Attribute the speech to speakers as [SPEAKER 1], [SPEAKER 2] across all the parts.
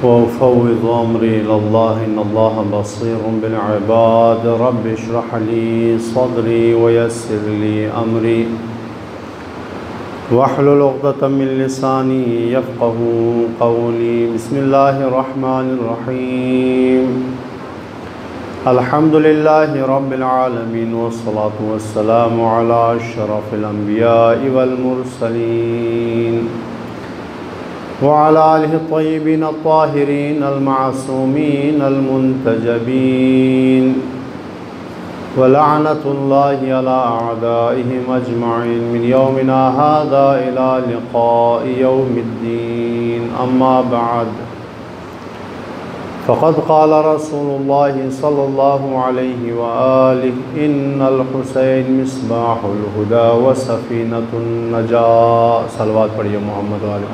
[SPEAKER 1] वफ़व्विज़ अम्री इलल्लाह इन्नल्लाह बसीरुम bill इबाद rabbi इश्रह ली सदरी वयस्सिर ली अमरी वहलुल उक़दतम मिन लिसानी यफ़क़हू क़ौली बिस्मिल्लाहिर रहमानिर रहीम अल्हम्दुलिल्लाहि रब्बिल आलमीन वस्सलातु वस्सलामु अला अशरफिल अंबियाइ वल मुरसलीन व अला आलिहि तय्यबीन अत्ताहिरीन अल मासूमीन अल मुंतजबीन व लअनतुल्लाहि अला अअदाइहिम अजमईन मिन यौमिना हाज़ा इला लिक़ाइ यौमिद्दीन अम्मा बअद फ़क़द क़ाल रसूलुल्लाहि सल्लल्लाहु अलैहि व आलिहि इन्नल हुसैन मिस्बाहुल हुदा व सफ़ीनतुन नजात। सलवात पढ़िए मोहम्मद वाले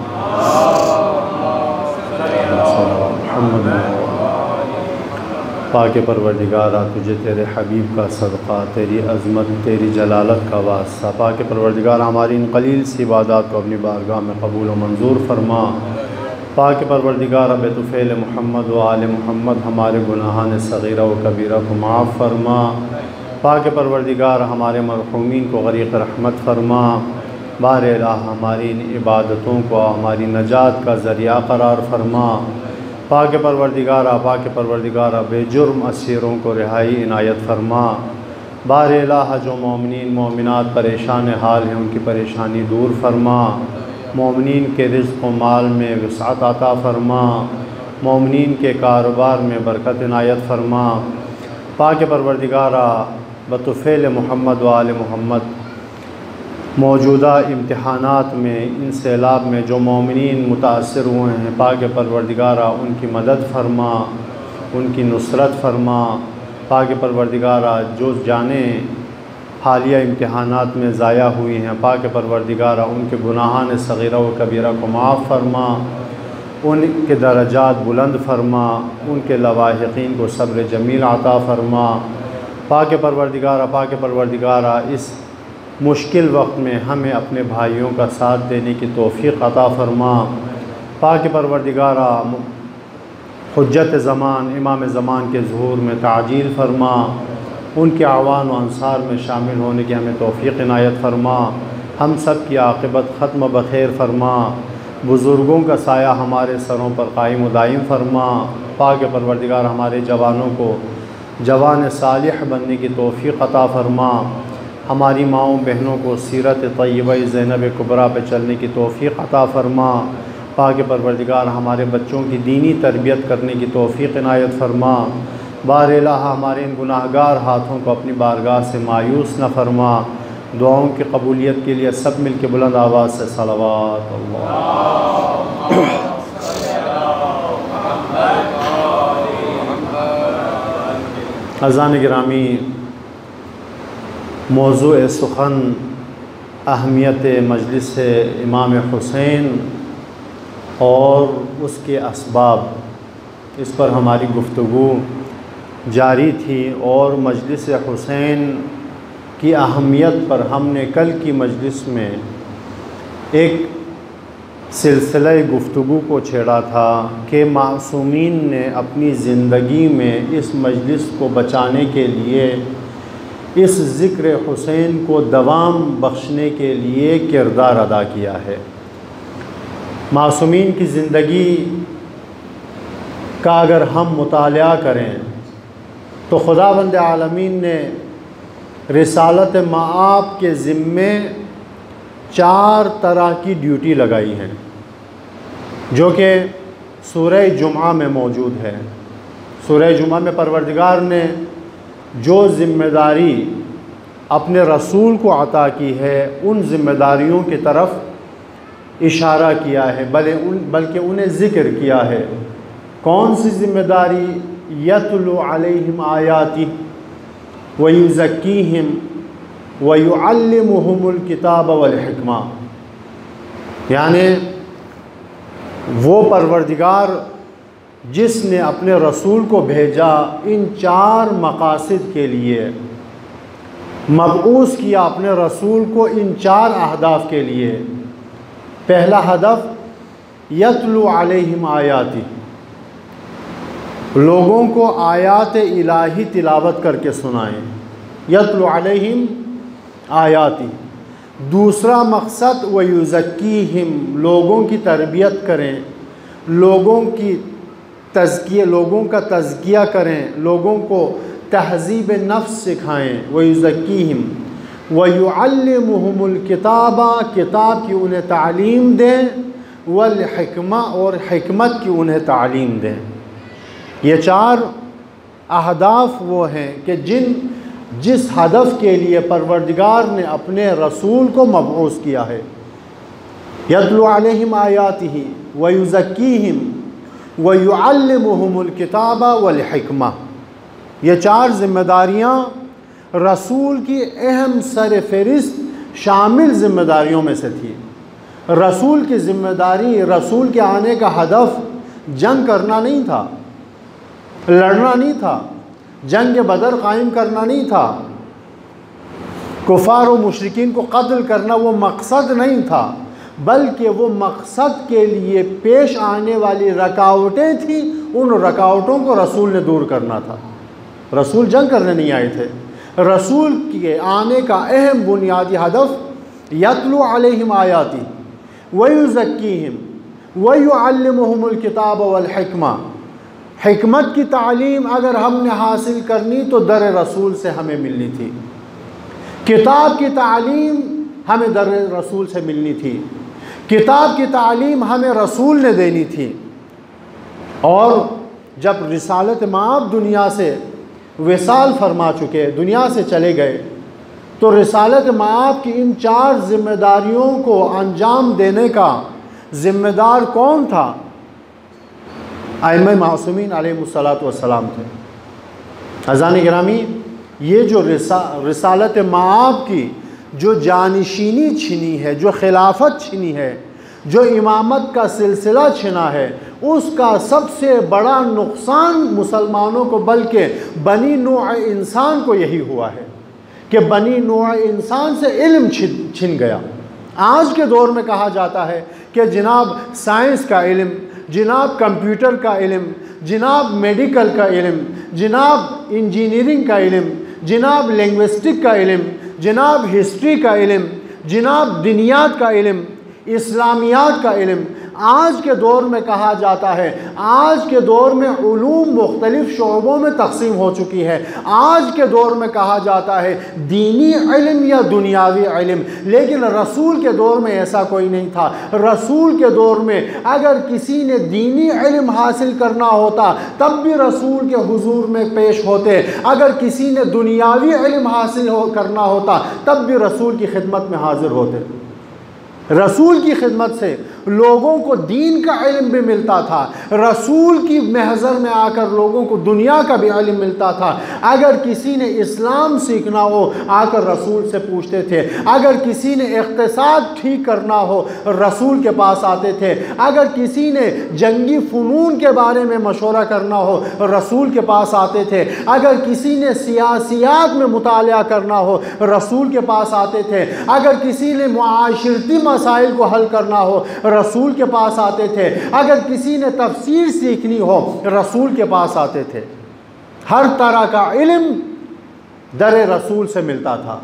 [SPEAKER 1] पाक परवरदिगारा तुझे तेरे हबीब का सदक़ा, तेरी अज़मत तेरी जलालत का वास्ता। पाक परवरदिगारा हमारी इन कलील सी इबादत को अपनी बारगाह में कबूल व मंजूर फरमा। पाक परवरदिगारा बेतुफ़ैल मोहम्मद व आले मोहम्मद हमारे गुनाहान सग़ीरा व कबीरा को माफ़ फरमा। पाक परवरदिगारा हमारे मरहूमीन को गरीक़ रहमत फरमा। बार इलाह हमारी इन इबादतों को हमारी नजात का ज़रिया करार फरमा। पाक परवरदिगारा बेजुर्म असीरों को रिहाई इनायत फरमा। बार इलाह जो मोमिनीन मोमिनात परेशान हाल हैं उनकी परेशानी दूर फरमा। मोमिनीन के रिज़्क़ व माल में वसाअत अता फरमा। मोमिनीन के कारोबार में बरकत इनायत फरमा। पाक परवरदिगारा बतुफ़ैल मोहम्मद व आले मोहम्मद मौजूदा इम्तिहानात में इन सैलाब में जो मोमिनीन मुतासिर हुए हैं, पाक परवरदिगारा उनकी मदद फरमा, उनकी नुसरत फरमा। पाक परवरदिगारा जो जाने हालिया इम्तिहानात में ज़ाया हुई हैं, पाक परवरदिगारा उनके गुनाहान सग़ीरा व कबीरा को माफ़ फरमा, उनके दरजात बुलंद फरमा, उनके लवाहिक़ीन को सब्र जमील अता फरमा। पाक परवरदिगारा इस मुश्किल वक्त में हमें अपने भाइयों का साथ देने की तौफ़ीक़ अता फरमा। पाक परवरदिगारा हुज्जत ज़मान इमाम ज़मान के ज़ुहूर में ताजील फरमा, उनके आवान व अंसार में शामिल होने की हमें तौफ़ीक़ इनायत फरमा। हम सब की आक़िबत ख़त्म बख़ैर फरमा। बुज़ुर्गों का साया हमारे सरों पर कायम व दायम फरमा। पाक परवरदिगार हमारे जवानों को जवान सालिह बनने की तौफ़ीक़ अता फरमा। हमारी माँओं बहनों को सीरत तय्यबा ज़ैनब कुबरा पर चलने की तौफ़ीक़ अता फरमा। पाक परवरदिगार हमारे बच्चों की दीनी तरबियत करने की तौफ़ीक़ इनायत फरमा। बार इलाहा हमारे इन गुनाहगार हाथों को अपनी बारगाह से मायूस न फरमा। दुआओं की कबूलियत के लिए सब मिल के बुलंद आवाज़ से सलावत अज़ान गिरामी, मौज़ूए सुख़न अहमियत मजलिस इमाम हुसैन और उसके असबाब, इस पर हमारी गुफ्तगू जारी थी। और मजलिस हुसैन की अहमियत पर हमने कल की मजलिस में एक सिलसिला गुफ्तगू को छेड़ा था कि मासूमीन ने अपनी ज़िंदगी में इस मजलिस को बचाने के लिए, इस ज़िक्र हुसैन को दवाम बख्शने के लिए किरदार अदा किया है। मासूमीन की ज़िंदगी का अगर हम मुताला करें तो खुदावंद आलमीन ने रिसालत माआब के ज़िम्मे 4 तरह की ड्यूटी लगाई हैं, जो कि सूरह जुमा में मौजूद है। सूरह जुमा में परवरदिगार ने जो ज़िम्मेदारी अपने रसूल को अता की है, उन ज़िम्मेदारियों की तरफ इशारा किया है, बल्कि उन्हें ज़िक्र किया है। कौन सी ज़िम्मेदारी? यतलु अलैहिम आयाति व युज़क्कीहिम व युअल्लिमुहुमुल किताब वल हिकमा। यानी वो परवरदिगार जिसने अपने रसूल को भेजा इन 4 मकासद के लिए, मबऊस किया अपने रसूल को इन 4 अहदाफ के लिए। पहला हदफ यतलु अलैहिम आयाति, लोगों को आयात इलाही तिलावत करके सुनाएं, यतलु अलैहिम आयाती। दूसरा मकसद व युज़क्कीहिम, लोगों की तरबियत करें, लोगों की तज़किया, लोगों का तज़किया करें, लोगों को तहज़ीब नफ्स सिखाएँ। व युज़क्कीहिम व युअल्लिमुहुमुल किताबा, किताब की उन्हें तालीम दें, वल हिकमा, और हिकमत की उन्हें तालीम दें। ये 4 अहदाफ वो हैं कि जिस हदफ के लिए परवरदिगार ने अपने रसूल को मबऊस किया है। यतलु अलैहिम आयातिही व युज़क्कीहिम व युअल्लिमुहुमुल किताबा वल हिकमा। ये 4 ज़िम्मेदारियाँ रसूल की अहम सर फ़हरिस्त शामिल ज़िम्मेदारियों में से थी। रसूल की ज़िम्मेदारी, रसूल के आने का हदफ जंग करना नहीं था, लड़ना नहीं था, जंग बदर कायम करना नहीं था, कुफार और मुशरिकीन को कत्ल करना वो मकसद नहीं था, बल्कि वो मकसद के लिए पेश आने वाली रुकावटें थी, उन रुकावटों को रसूल ने दूर करना था। रसूल जंग करने नहीं आए थे। रसूल के आने का अहम बुनियादी हदफ यतलु अलैहिम आयाती व युज़क्कीहिम व युअल्लिमुहुमुल किताब वल हिकमा। हिकमत की तालीम अगर हमने हासिल करनी तो दर रसूल से हमें मिलनी थी। किताब की तालीम हमें दर रसूल से मिलनी थी। किताब की तालीम हमें रसूल ने देनी थी। और जब रिसालत माब दुनिया से विसाल फरमा चुके, दुनिया से चले गए, तो रिसालत माब की इन 4 ज़िम्मेदारियों को अंजाम देने का ज़िम्मेदार कौन था? आइम्मा मासूमीन अलैहिमुस्सलातु वस्सलाम थे। अज़ान गिरामी, ये जो रिसालत माब की जो जानशीनी छिनी है, जो खिलाफत छिनी है, जो इमामत का सिलसिला छिना है, उसका सबसे बड़ा नुकसान मुसलमानों को, बल्कि बनी नूअ इंसान को यही हुआ है कि बनी नूअ इंसान से इल्म छिन गया। आज के दौर में कहा जाता है कि जनाब साइंस का इल्म, जनाब कंप्यूटर का इल्म, जनाब मेडिकल का इल्म, जनाब इंजीनियरिंग का इल्म, जनाब लिंग्विस्टिक का इल्म, जनाब हिस्ट्री का इल्म, जनाब दिनियात का इल्म, इस्लामियात का इल्म। आज के दौर में कहा जाता है, आज के दौर में उलूम मुख्तलिफ शोबों में तकसीम हो चुकी है। आज के दौर में कहा जाता है दीनी इल्म या दुनियावी इल्म, लेकिन रसूल के दौर में ऐसा कोई नहीं था। रसूल के दौर में अगर किसी ने दीनी इल्म हासिल करना होता तब भी रसूल के हुजूर में पेश होते, अगर किसी ने दुनियावी इल्म हासिल करना होता तब भी रसूल की खिदमत में हाजिर होते। रसूल की खिदमत से लोगों को दीन का इल्म भी मिलता था। रसूल की महज़र में आकर लोगों को दुनिया का भी इल्म मिलता था। अगर किसी ने इस्लाम सीखना हो आकर रसूल से पूछते थे। अगर किसी ने इक़्तिसाद ठीक करना हो रसूल के पास आते थे। अगर किसी ने जंगी फ़नून के बारे में मशवरा करना हो रसूल के पास आते थे। अगर किसी ने सियासियात में मुतालिया करना हो रसूल के पास आते थे। अगर किसी ने मुआशरती मसाइल को हल करना हो रसूल के पास आते थे। अगर किसी ने तफसीर सीखनी हो रसूल के पास आते थे। हर तरह का इल्म दर रसूल से मिलता था।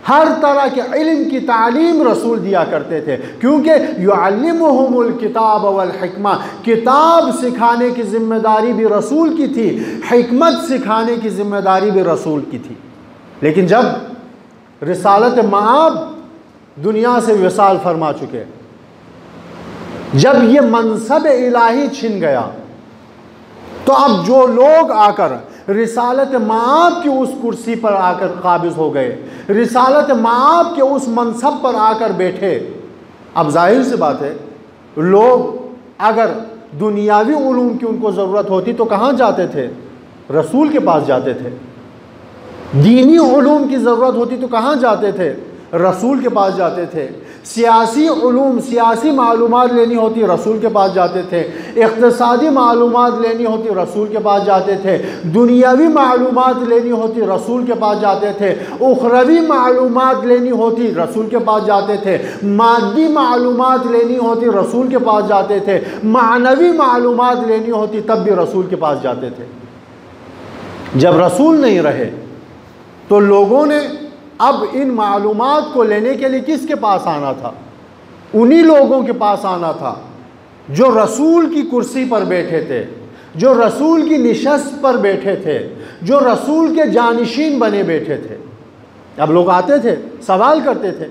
[SPEAKER 1] हर तरह के इल्म की तालीम रसूल दिया करते थे, क्योंकि युअल्लिमुहुमुल किताब वल हिकमा, किताब सिखाने की ज़िम्मेदारी भी रसूल की थी, हिकमत सिखाने की ज़िम्मेदारी भी रसूल की थी। लेकिन जब रिसालत माब दुनिया से विसाल फरमा चुके, जब ये मनसब इलाही छिन गया, तो अब जो लोग आकर रिसालत माब की उस कुर्सी पर आकर काबिज हो गए, रिसालत माब के उस मनसब पर आकर बैठे, अब जाहिर सी बात है लोग अगर दुनियावी उलूम की उनको ज़रूरत होती तो कहाँ जाते थे? रसूल के पास जाते थे। दीनी उलूम की ज़रूरत होती तो कहाँ जाते थे? रसूल के पास जाते थे। सियासी उलूम, सियासी मालूमात लेनी होती रसूल के पास जाते थे, इक़्तिसादी मालूमात लेनी होती रसूल के पास जाते थे, दुनियावी मालूमात लेनी होती रसूल के पास जाते थे, उखरवी मालूमात लेनी होती रसूल के पास जाते थे, मादी मालूमात लेनी होती रसूल के पास जाते थे, मानवी मालूमात लेनी होती तब भी रसूल के पास जाते थे। जब रसूल नहीं रहे तो लोगों ने अब इन मालूमात को लेने के लिए किसके पास आना था? उन्हीं लोगों के पास आना था जो रसूल की कुर्सी पर बैठे थे, जो रसूल की निशस्त पर बैठे थे, जो रसूल के जानिशीन बने बैठे थे। अब लोग आते थे, सवाल करते थे,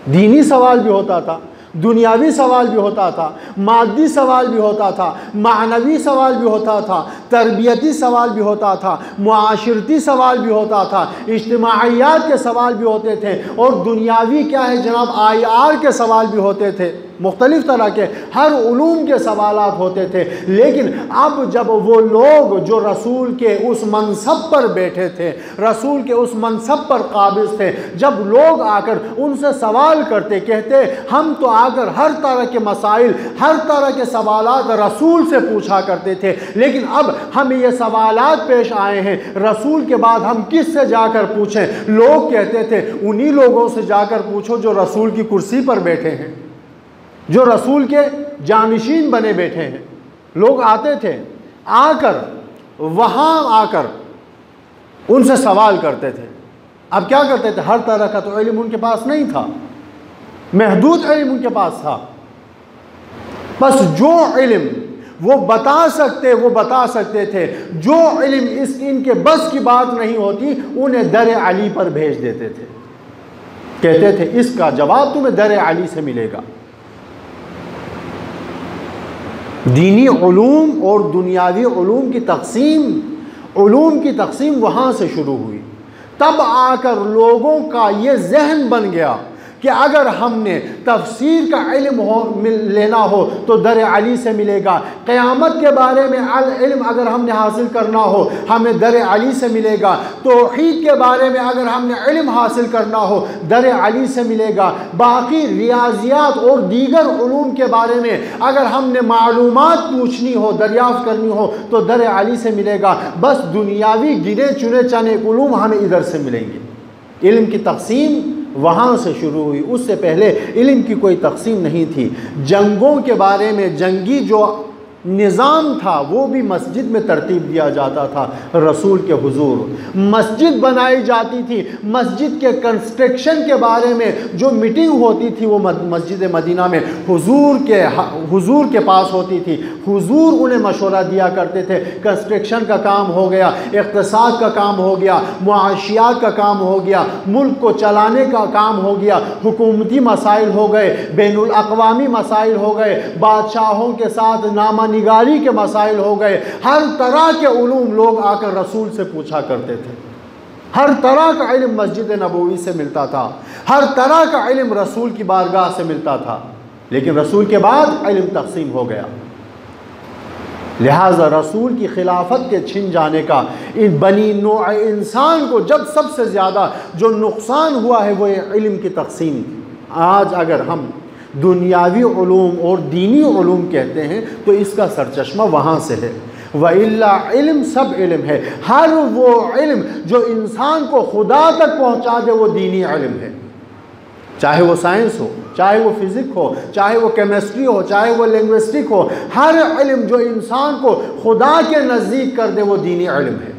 [SPEAKER 1] दीनी सवाल भी होता था, दुनियावी सवाल भी होता था, मादी सवाल भी होता था, मानवी सवाल भी होता था, तरबियती सवाल भी होता था, मुआशरती सवाल भी होता था, इज्तिमाइयात के सवाल भी होते थे, और दुनियावी क्या है जनाब, IR के सवाल भी होते थे। मुख्तलिफ़ तरह के हर उलूम के सवालात होते थे। लेकिन अब जब वो लोग जो रसूल के उस मनसब पर बैठे थे, रसूल के उस मनसब पर काबिज थे, जब लोग आकर उनसे सवाल करते, कहते हम तो आकर हर तरह के मसाइल, हर तरह के सवालात रसूल से पूछा करते थे, लेकिन अब हमें ये सवालात पेश आए हैं, रसूल के बाद हम किससे जाकर पूछें? लोग कहते थे उन्हीं लोगों से जाकर पूछो जो रसूल की कुर्सी पर बैठे हैं, जो रसूल के जानिशीन बने बैठे हैं। लोग आते थे, आकर वहाँ आकर उनसे सवाल करते थे। अब क्या करते थे? हर तरह का तो इल्म उनके पास नहीं था, महदूद इल्म उनके पास था। बस जो इल्म वो बता सकते थे। जो इल्म इनके बस की बात नहीं होती, उन्हें दर अली पर भेज देते थे। कहते थे इसका जवाब तुम्हें दर अली से मिलेगा। दीनी उलूम और दुनियावी उलूम की तकसीम वहाँ से शुरू हुई। तब आकर लोगों का ये जहन बन गया कि अगर हमने तफसीर का इल्म लेना हो तो दर अली से मिलेगा, क़यामत के बारे में इल्म अगर हमने हासिल करना हो हमें दर अली से मिलेगा, तौहीद के बारे में अगर हमने इल्म हासिल करना हो दर अली से मिलेगा, बाकी रियाजियात और दीगर उलूम के बारे में अगर हमने मालूमात पूछनी हो, दरियाफ़्त करनी हो तो दर अली से मिलेगा। बस दुनियावी गिने चुने चने उलूम हमें इधर से मिलेंगे। इल्म की तकसीम वहाँ से शुरू हुई। उससे पहले इल्म की कोई तकसीम नहीं थी। जंगों के बारे में, जंगी जो निज़ाम था वो भी मस्जिद में तरतीब दिया जाता था। रसूल के हुजूर मस्जिद बनाई जाती थी, मस्जिद के कंस्ट्रक्शन के बारे में जो मीटिंग होती थी वो मस्जिद मदीना में हुजूर के पास होती थी। हुजूर उन्हें मशवरा दिया करते थे। कंस्ट्रक्शन का काम हो गया, इक़्तिसाद का काम हो गया, मुआशियात का काम हो गया, मुल्क को चलाने का काम हो गया, हुकूमती मसाइल हो गए, बैनुल अक़वामी मसाइल हो गए, बादशाहों के साथ नामा निगारी के मसाइल हो गए। हर तरह के उलूम लोग आकर रसूल से पूछा करते थे। हर तरह का इल्म मस्जिद नबवी से मिलता था, हर तरह का इल्म रसूल की बारगाह से मिलता था। लेकिन रसूल के बाद इल्म तकसीम हो गया। लिहाजा रसूल की खिलाफत के छिन जाने का इन बनी नौ इंसान को जब सबसे ज़्यादा जो नुकसान हुआ है वो इल्म की तकसीम। आज अगर हम दुनियावी उलूम और दीनी उलूम कहते हैं तो इसका सरचश्मा वहाँ से है। व इल्ला इल्म सब इल्म है। हर वो इल्म जो इंसान को खुदा तक पहुँचा दे वो दीनी इल्म है। चाहे वो साइंस हो, चाहे वो फिज़िक्स हो, चाहे वो केमिस्ट्री हो, चाहे वो लिंग्विस्टिक हो, हर इल्म जो इंसान को खुदा के नज़दीक कर दे वो दीनी इल्म है।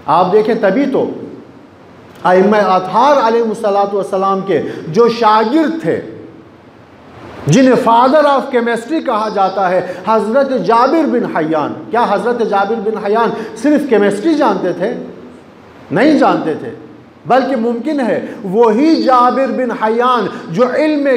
[SPEAKER 1] आप देखें तभी तो अइम्मा अतहार अलैहिस्सलातु वस्सलाम के जो शागिर्द थे, जिन्हें फादर ऑफ केमिस्ट्री कहा जाता है, हज़रत जाबिर बिन हयान। क्या हज़रत जाबिर बिन हयान सिर्फ केमिस्ट्री जानते थे? नहीं जानते थे, बल्कि मुमकिन है वही जाबिर बिन हयान जो इल्म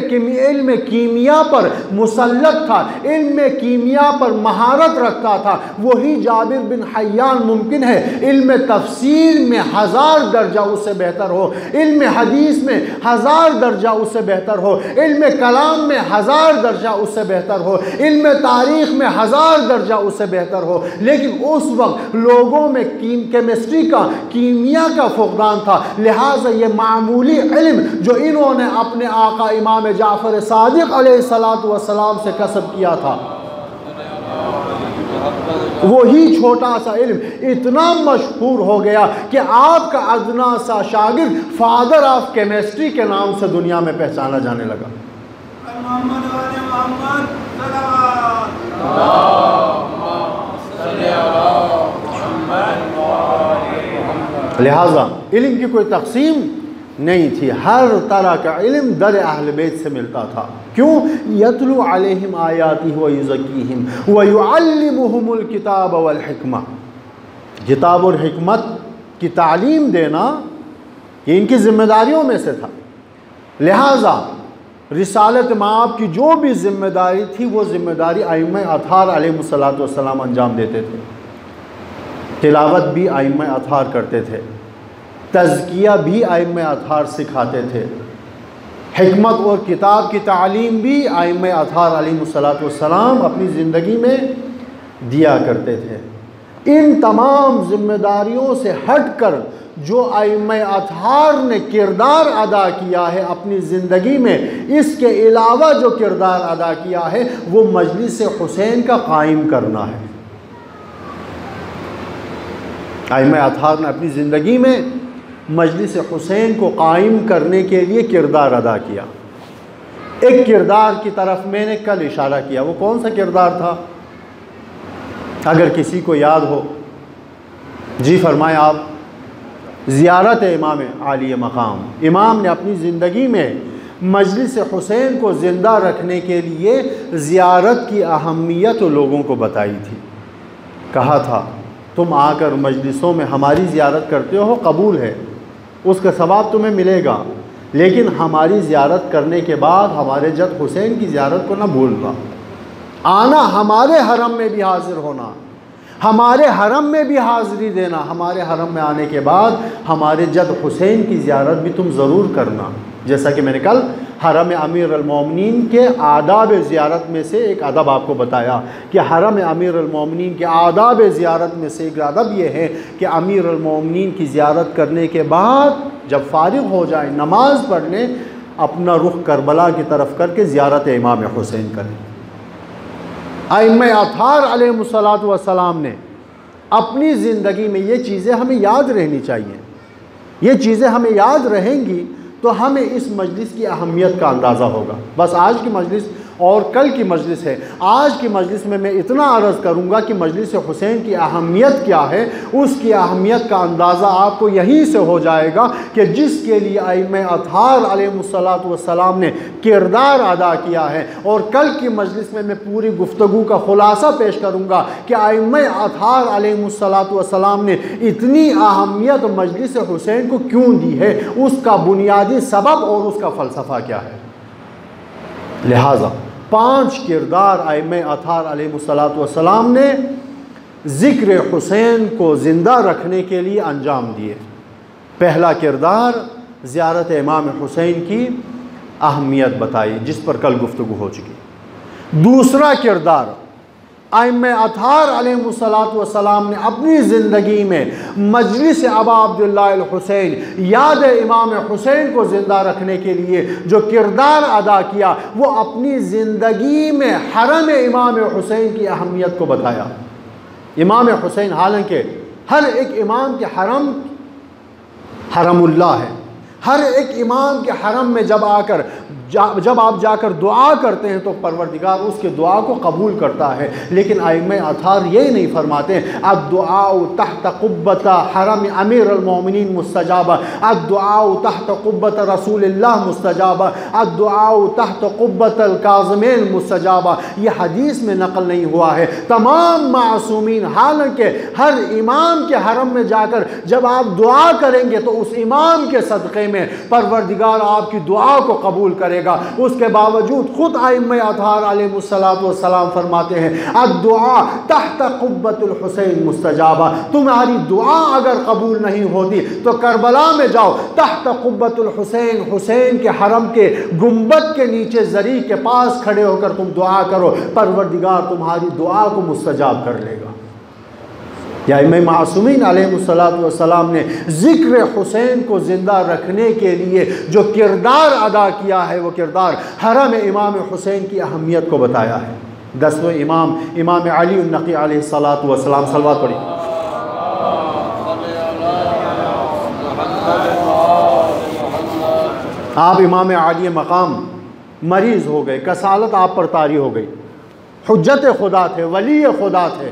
[SPEAKER 1] कीमिया पर मुसल्लत था, इल्म कीमिया पर महारत रखता था, वही जाबिर बिन हयान मुमकिन है इल्म तफसीर में 1000 दर्जा उससे बेहतर हो, इल्म हदीस में 1000 दर्जा उससे बेहतर हो, इल्म कलाम में 1000 दर्जा उससे बेहतर हो, इल्म तारीख़ में 1000 दर्जा उससे बेहतर हो। लेकिन उस वक्त लोगों में केमिस्ट्री का, कीमिया का फुक़दान था। लिहाजा ये मामूली इल्म जो इन्होंने अपने आका इमाम जाफ़र सादिक़ अलैहिस्सलातु वस्सलाम से कसब किया था, वही छोटा सा इल्म इतना मशहूर हो गया कि आपका अदना सा शागिर्द फादर ऑफ केमिस्ट्री के नाम से दुनिया में पहचाना जाने लगा। लिहाजा इल्म की कोई तकसीम नहीं थी, हर तरह का इल्म दर अहल बैत से मिलता था। क्यों? यतलू अलैहिम आयातिही व युज़क्कीहिम व युअल्लिमुहुमुल किताब वल हिकमा। किताब और हिकमत की तालीम देना ये इनकी ज़िम्मेदारियों में से था। लिहाजा रिसालत माब की जो भी ज़िम्मेदारी थी वो ज़िम्मेदारी आइम्मा अताहार अलैहिमुस्सलातु वस्सलाम अंजाम देते थे। तिलावत भी आइम्मा अताहार करते थे, तज़किया भी आइम्मा अताहार सिखाते थे, हिकमत और किताब की तालीम भी आइम्मा अताहार अलैहिमुस्सलातु वस्सलाम अपनी ज़िंदगी में दिया करते थे। इन तमाम ज़िम्मेदारियों से हटकर जो आइम्मा अताहार ने किरदार अदा किया है अपनी ज़िंदगी में, इसके अलावा जो किरदार अदा किया है वो मजलिस हुसैन का कायम करना है। आइम्मा अताहार ने अपनी ज़िंदगी में मजलिस हुसैन को कायम करने के लिए किरदार अदा किया। एक किरदार की तरफ मैंने कल इशारा किया, वो कौन सा किरदार था? अगर किसी को याद हो जी फरमाए आप। ज़ियारत इमाम आली मकाम। इमाम ने अपनी ज़िंदगी में मजलिस हुसैन को ज़िंदा रखने के लिए ज़ियारत की अहमियत लोगों को बताई थी। कहा था तुम आकर मजलिसों में हमारी ज़ियारत करते हो, कबूल है, उसका सवाब तुम्हें मिलेगा, लेकिन हमारी ज़ियारत करने के बाद हमारे जद हुसैन की ज़ियारत को ना भूलना। आना, हमारे हरम में भी हाज़िर होना, हमारे हरम में भी हाज़िरी देना, हमारे हरम में आने के बाद हमारे जद हुसैन की ज़ियारत भी तुम ज़रूर करना। जैसा कि मैंने कल हरम अमीर अल-मोमिनीन के आदाब ज़ियारत में से एक अदब आपको बताया कि हरम अमीर अल-मोमिनीन के आदाब ज़ियारत में से एक अदब ये है कि अमीर अल-मोमिनीन की ज़ियारत करने के बाद जब फारिग हो जाए, नमाज़ पढ़ लें, अपना रुख करबला की तरफ करके ज़ियारत इमाम हुसैन करें। आइम्मा अताहार अलैहिमुस्सलातु वस्सलाम ने अपनी ज़िंदगी में ये चीज़ें हमें याद रहनी चाहिए। ये चीज़ें हमें याद रहेंगी तो हमें इस मजलिस की अहमियत का अंदाज़ा होगा। बस आज की मजलिस और कल की मजलिस है। आज की मजलिस में मैं इतना अर्ज़ करूँगा कि मजलिस हुसैन की अहमियत क्या है, उसकी अहमियत का अंदाज़ा आपको यहीं से हो जाएगा कि जिसके लिए आइम्मा अताहार अलैहिमुस्सलातु वस्सलाम ने किरदार अदा किया है। और कल की मजलिस में मैं पूरी गुफ्तगू का ख़ुलासा पेश करूँगा कि आइम्मा अताहार अलैहिमुस्सलातु वस्सलाम ने इतनी अहमियत मजलिस हुसैन को क्यों दी है, उसका बुनियादी सबब और उसका फ़लसफ़ा क्या है। लिहाजा 5 किरदार आइम्मा अताहार अलैहिमुस्सलातु वस्सलाम ने ज़िक्र हुसैन को ज़िंदा रखने के लिए अंजाम दिए। पहला किरदार ज़ियारत इमाम हुसैन की अहमियत बताई, जिस पर कल गुफ्तगू हो चुकी। दूसरा किरदार आइम्मा अताहार अलैहिमुस्सलातु वस्सलाम ने अपनी ज़िंदगी में मजलिस अबा अब्दुल्लाह अल हुसैन, याद इमाम हुसैन को ज़िंदा रखने के लिए जो किरदार अदा किया, वो अपनी ज़िंदगी में हरम इमाम हुसैन की अहमियत को बताया। इमाम हुसैन, हालांकि हर एक इमाम के हरम हरमुल्लाह है, हर एक इमाम के हरम में जब आप जाकर दुआ करते हैं तो परवरदिगार उसके दुआ को कबूल करता है। लेकिन आइम्मा अताहार ये नहीं फरमाते अद्दुआ तहत कुब्बत हरम अमीर अल-मोमिनीन मुस्तजाबा, अद्दुआ तहत कुब्बत रसूलिल्लाह मुस्तजाबा, अद्दुआ तहत कुब्बत अल-काज़िमीन मुस्तजाबा। ये हदीस में नकल नहीं हुआ है। तमाम मासूमीन, हालांकि हर इमाम के हरम में जाकर जब आप दुआ करेंगे तो उस इमाम के सदक़े में परवरदिगार आपकी दुआ को कबूल करेगा। उसके बावजूद खुद आइम्मा अताहार अलैहिमुस्सलातु वस्सलाम फरमाते हैं अद्दुआ तहत कुब्बतुल हुसैन मुस्तजाबा, तुम्हारी दुआ अगर कबूल नहीं होती तो करबला में जाओ, तहत कुब्बतुल हुसैन, हुसैन के हरम के गुंबद के नीचे जरी के पास खड़े होकर तुम दुआ करो, परवरदिगार तुम्हारी दुआ को मुस्तजाब कर लेगा। या इमाम मासूमीन अलैहिस्सलातु वस्सलाम ने ज़िक्र हुसैन को ज़िंदा रखने के लिए जो किरदार अदा किया है, वो किरदार हरम इमाम हुसैन की अहमियत को बताया है। 10वें इमाम इमाम अली नक़ी अलैहिस्सलातु वस्सलाम, सलवात पढ़ी। आप इमाम आली मकाम मरीज़ हो गए, कसालत आप पर तारी हो गई, हुज्जत खुदा थे, वली खुदा थे।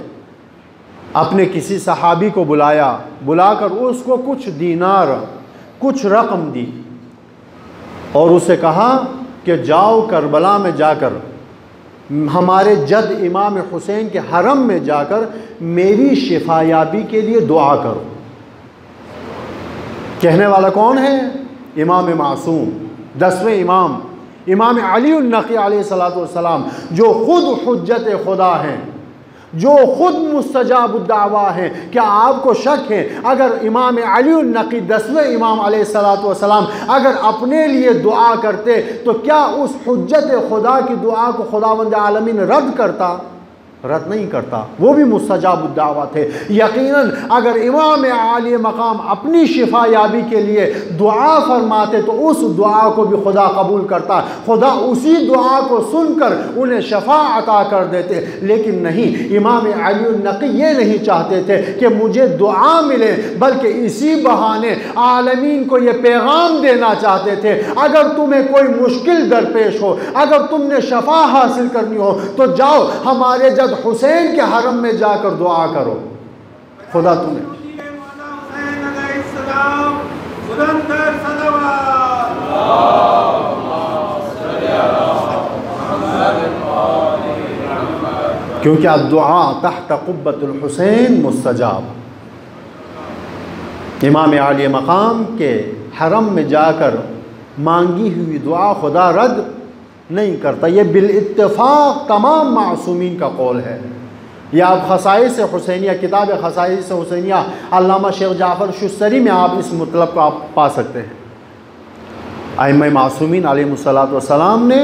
[SPEAKER 1] अपने किसी सहाबी को बुलाया, बुलाकर उसको कुछ दीनार, कुछ रकम दी और उसे कहा कि जाओ करबला में जाकर हमारे जद इमाम हुसैन के हरम में जाकर मेरी शिफायाबी के लिए दुआ करो। कहने वाला कौन है? इमाम मासूम, 10वें इमाम इमाम अली नक़ी अलैहिस्सलातु वस्सलाम, जो खुद हुज्जत खुदा हैं, जो खुद मुस्तजाबुद्दावा हैं। क्या आपको शक है अगर इमाम अली नक़ी 10वें इमाम अलैहिस्सलातु वस्सलाम अगर अपने लिए दुआ करते तो क्या उस हुज्जत खुदा की दुआ को खुदावंद आलमीन रद्द करता? रद्द नहीं करता, वो भी मुस्तजाबुद्दावा थे। यकीनन अगर इमाम आली मकाम अपनी शिफा याबी के लिए दुआ फरमाते तो उस दुआ को भी खुदा कबूल करता, खुदा उसी दुआ को सुनकर उन्हें शफा अता कर देते। लेकिन नहीं, इमाम अली नक़ी ये नहीं चाहते थे कि मुझे दुआ मिले, बल्कि इसी बहाने आलमीन को ये पैगाम देना चाहते थे, अगर तुम्हें कोई मुश्किल दरपेश हो, अगर तुमने शफा हासिल करनी हो तो जाओ हमारे जद हुसैन के हरम में जाकर दुआ करो, खुदा तुम्हें। क्योंकि दुआ तहत क़ुब्बतुल हुसैन मुस्तजाब। इमाम आली मकाम के हरम में जाकर मांगी हुई दुआ खुदा रद्द नहीं करता। ये बिल इत्तेफाक तमाम मासूमीन का कौल है। या आप खसाइस हुसैनिया, किताब खसाइस हुसैनिया अल्लामा शेख जाफ़र शुस्तरी में आप इस मतलब को आप पा सकते हैं। आइम्मा मासूमीन अलैहिस्सलातु वस्सलाम ने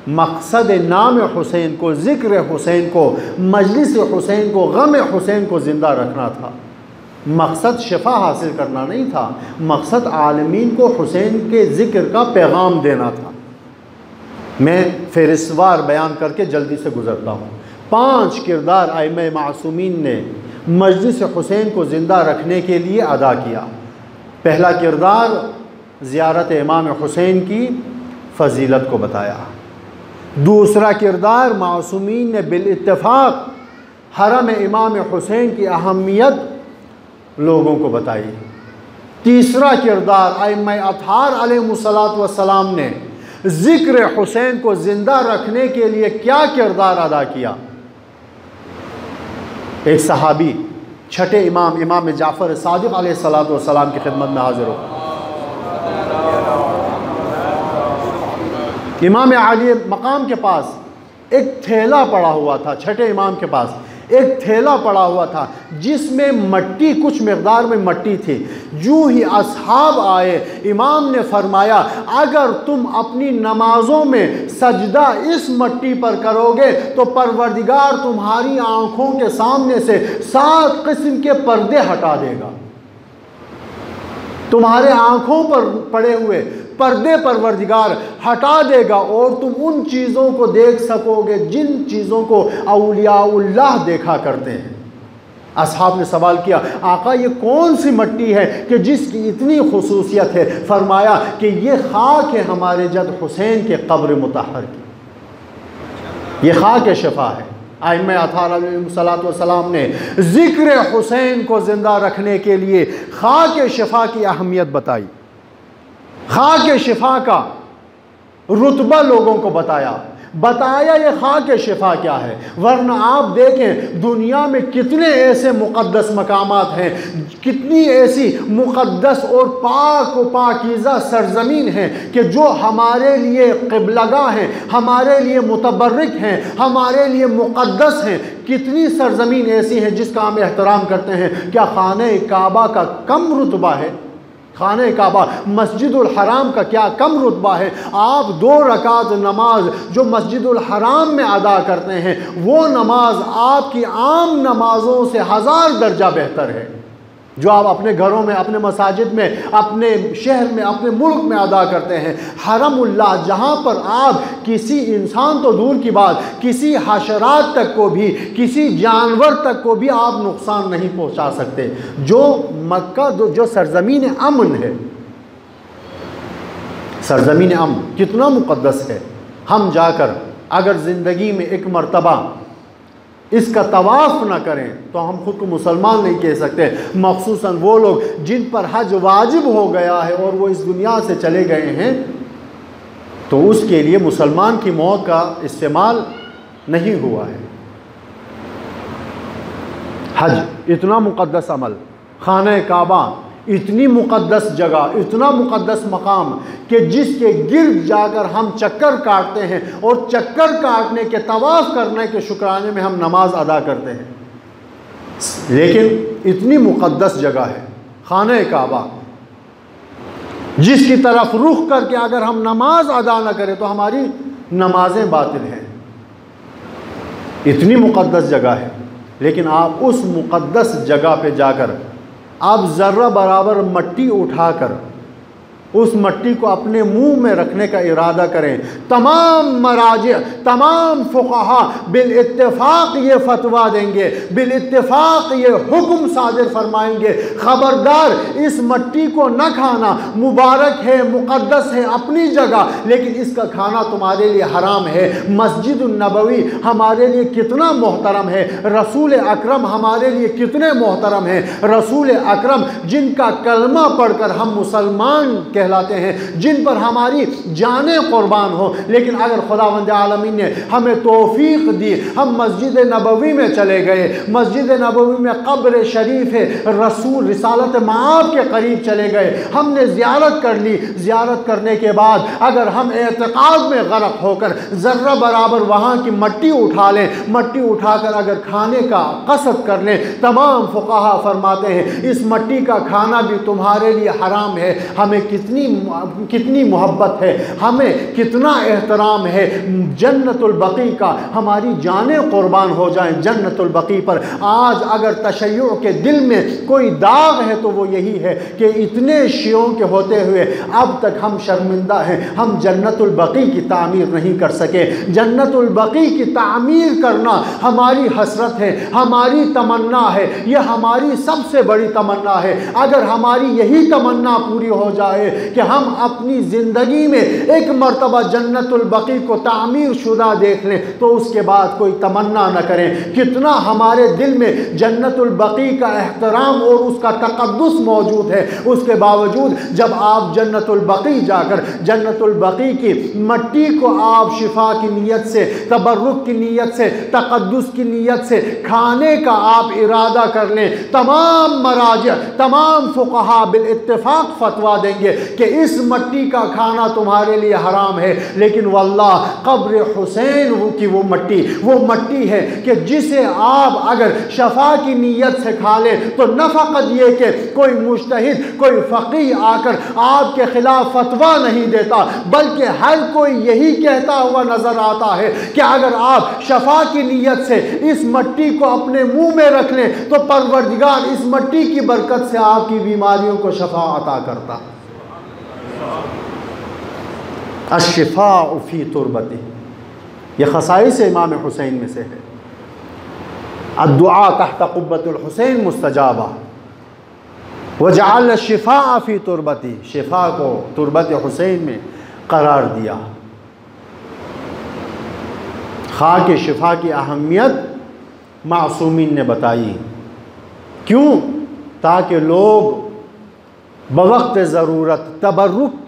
[SPEAKER 1] मकसद नाम हुसैन को, ज़िक्र हुसैन को, मजलिस हुसैन को, गम हुसैन को ज़िंदा रखना था। मकसद शिफा हासिल करना नहीं था, मकसद आलमीन को हुसैन के ज़िक्र का पैगाम देना था। मैं फ़हरिस्तवार बयान करके जल्दी से गुज़रता हूँ। 5 किरदार आइम्मा मासूमीन ने मजलिस हुसैन को ज़िंदा रखने के लिए अदा किया। पहला किरदार ज़ियारत इमाम हुसैन की फ़जीलत को बताया। दूसरा किरदार मासूमीन ने बिल इत्तेफाक हरम इमाम हुसैन की अहमियत लोगों को बताई। तीसरा किरदार आइम्मा अत्हार अलैहिस्सलातु वस्सलाम ने ज़िक्र हुसैन को ज़िंदा रखने के लिए क्या किरदार अदा किया। एक सहाबी, छठे इमाम इमाम जाफ़र सादिक़ अलैहिस्सलातु वस्सलाम की खिदमत में हाज़िर हो। इमाम आली मकाम के पास एक थैला पड़ा हुआ था, छठे इमाम के पास एक थैला पड़ा हुआ था जिसमें मट्टी, कुछ मकदार में मट्टी थी। यूँ ही असहाब आए, इमाम ने फरमाया अगर तुम अपनी नमाज़ों में सजदा इस मट्टी पर करोगे तो परवरदिगार तुम्हारी आँखों के सामने से 7 किस्म के पर्दे हटा देगा। तुम्हारे आँखों पर पड़े हुए पर्दे परवरदिगार हटा देगा और तुम उन चीज़ों को देख सकोगे जिन चीज़ों को औलियाउल्लाह देखा करते हैं। असहाब ने सवाल किया आका ये कौन सी मट्टी है कि जिसकी इतनी खुसूसियत है। फरमाया कि ये खाक है हमारे जद हुसैन के कब्र मुतहर की, ये खाक शिफा है। आइम्मा अत्हार अलैहिस्सलातु वस्सलाम ने ज़िक्र हुसैन को ज़िंदा रखने के लिए खाक शिफा की अहमियत बताई, खाक शिफा का रुतबा लोगों को बताया ये खाक शिफा क्या है। वरना आप देखें दुनिया में कितने ऐसे मुक़द्दस मकामात हैं, कितनी ऐसी मुक़द्दस और पाक व पाकीज़ा सरज़मीन हैं कि जो हमारे लिए क़िबलागाह हैं, हमारे लिए मुतबर्रिक हैं, हमारे लिए मुक़द्दस हैं। कितनी सरज़मीन ऐसी हैं जिसका हम एहतराम करते हैं। क्या खाने काबा का कम रुतबा है? खाने काबा मस्जिदुल हराम का क्या कम रुतबा है। आप 2 रकात नमाज जो मस्जिदुल हराम में अदा करते हैं वो नमाज आपकी आम नमाजों से 1000 दर्जा बेहतर है, जो आप अपने घरों में, अपने मसाजिद में, अपने शहर में, अपने मुल्क में अदा करते हैं। हरमुल्लाह जहाँ पर आप किसी इंसान तो दूर की बात, किसी हशरात तक को भी, किसी जानवर तक को भी आप नुकसान नहीं पहुँचा सकते। जो मक्का जो सरज़मीन अमन है, सरज़मीन अमन कितना मुक़द्दस है। हम जाकर अगर ज़िंदगी में एक मर्तबा इसका तवाफ़ ना करें तो हम खुद को मुसलमान नहीं कह सकते। मख़सूसन वो लोग जिन पर हज वाजिब हो गया है और वो इस दुनिया से चले गए हैं, तो उसके लिए मुसलमान की मौत का इस्तेमाल नहीं हुआ है। हज इतना मुक़द्दस अमल, खाने काबा इतनी मुक़द्दस जगह, इतना मुक़द्दस मकाम कि जिसके गिर्द जाकर हम चक्कर काटते हैं और चक्कर काटने के, तवाफ़ करने के शुक्राने में हम नमाज अदा करते हैं। लेकिन इतनी मुक़द्दस जगह है खाने काबा, जिसकी तरफ रुख करके अगर हम नमाज अदा न करें तो हमारी नमाजें बातिल हैं। इतनी मुक़द्दस जगह है, लेकिन आप उस मुक़द्दस जगह पे जाकर आप ज़र्रा बराबर मट्टी उठाकर उस मट्टी को अपने मुंह में रखने का इरादा करें। तमाम मराजे, तमाम फुक़हा बिल इत्तिफ़ाक़ ये फतवा देंगे, बिल इत्तिफ़ाक़ ये हुक्म सादिर फरमाएंगे, ख़बरदार इस मट्टी को न खाना। मुबारक है, मुक़द्दस है अपनी जगह, लेकिन इसका खाना तुम्हारे लिए हराम है। मस्जिद नबवी हमारे लिए कितना मोहतरम है, रसूल अकरम हमारे लिए कितने मोहतरम हैं। रसूल अकरम जिनका कलमा पढ़कर हम मुसलमान कहलाते हैं, जिन पर हमारी जानें कुर्बान हो, लेकिन अगर खुदावंद आलमीन ने हमें तौफीक दी, हम मस्जिद नबवी में चले गए, मस्जिद नबवी में कब्र शरीफ है, रसूल रिसालत माब के करीब चले गए, हमने ज़ियारत कर ली। ज़ियारत करने के बाद अगर हम एतकाद में गर्क होकर ज़र्रा बराबर वहाँ की मट्टी उठा लें, मट्टी उठाकर अगर खाने का कसद कर लें, तमाम फुक़हा फरमाते हैं इस मट्टी का खाना भी तुम्हारे लिए हराम है। हमें कितनी मोहब्बत है, हमें कितना एहतराम है जन्नतुल बक़ी का, हमारी जानें कुर्बान हो जाएं जन्नतुल बक़ी पर। आज अगर तशय्युअ के दिल में कोई दाग है तो वो यही है कि इतने शियों के होते हुए अब तक हम शर्मिंदा हैं, हम जन्नतुल बक़ी की तामीर नहीं कर सके। जन्नतुल बक़ी की तामीर करना हमारी हसरत है, हमारी तमन्ना है, यह हमारी सबसे बड़ी तमन्ना है। अगर हमारी यही तमन्ना पूरी हो जाए कि हम अपनी ज़िंदगी में एक मर्तबा जन्नतुल बक़ी को तामीर शुदा देख लें, तो उसके बाद कोई तमन्ना न करें। कितना हमारे दिल में जन्नतुल बक़ी का एहतराम और उसका तक़द्दुस मौजूद है, उसके बावजूद जब आप जन्नतुल बक़ी जाकर जन्नतुल बक़ी की मट्टी को आप शिफा की नीयत से, तबर्रुक की नीयत से, तक़द्दुस की नीयत से खाने का आप इरादा कर लें, तमाम मराजिअ, तमाम फुक़हा बिल इत्तिफ़ाक़ फतवा देंगे कि इस मट्टी का खाना तुम्हारे लिए हराम है। लेकिन वल्लाह कब्र हुसैन की वो मट्टी है कि जिसे आप अगर शफा की नीयत से खा लें तो न फ़क़त ये कि कोई मुज्तहिद, कोई फ़क़ीह आकर आपके ख़िलाफ़ फतवा नहीं देता, बल्कि हर कोई यही कहता हुआ नज़र आता है कि अगर आप शफा की नीयत से इस मट्टी को अपने मुँह में रख लें तो परवरदिगार इस मट्टी की बरकत से आपकी बीमारियों को शफा अता करता। अश्शिफा फ़ी तुरबती, यह ख़साइस इमाम हुसैन में से है। अद्दुआ तहत क़ुब्बतुल हुसैन मुस्तजाबा वजअल शिफा फ़ी तुरबती, शिफा को तुरबत हुसैन में करार दिया। खाक शिफा की अहमियत मासूमीन ने बताई। क्यों? ताकि लोग बवक्त ज़रूरत तबर्रुक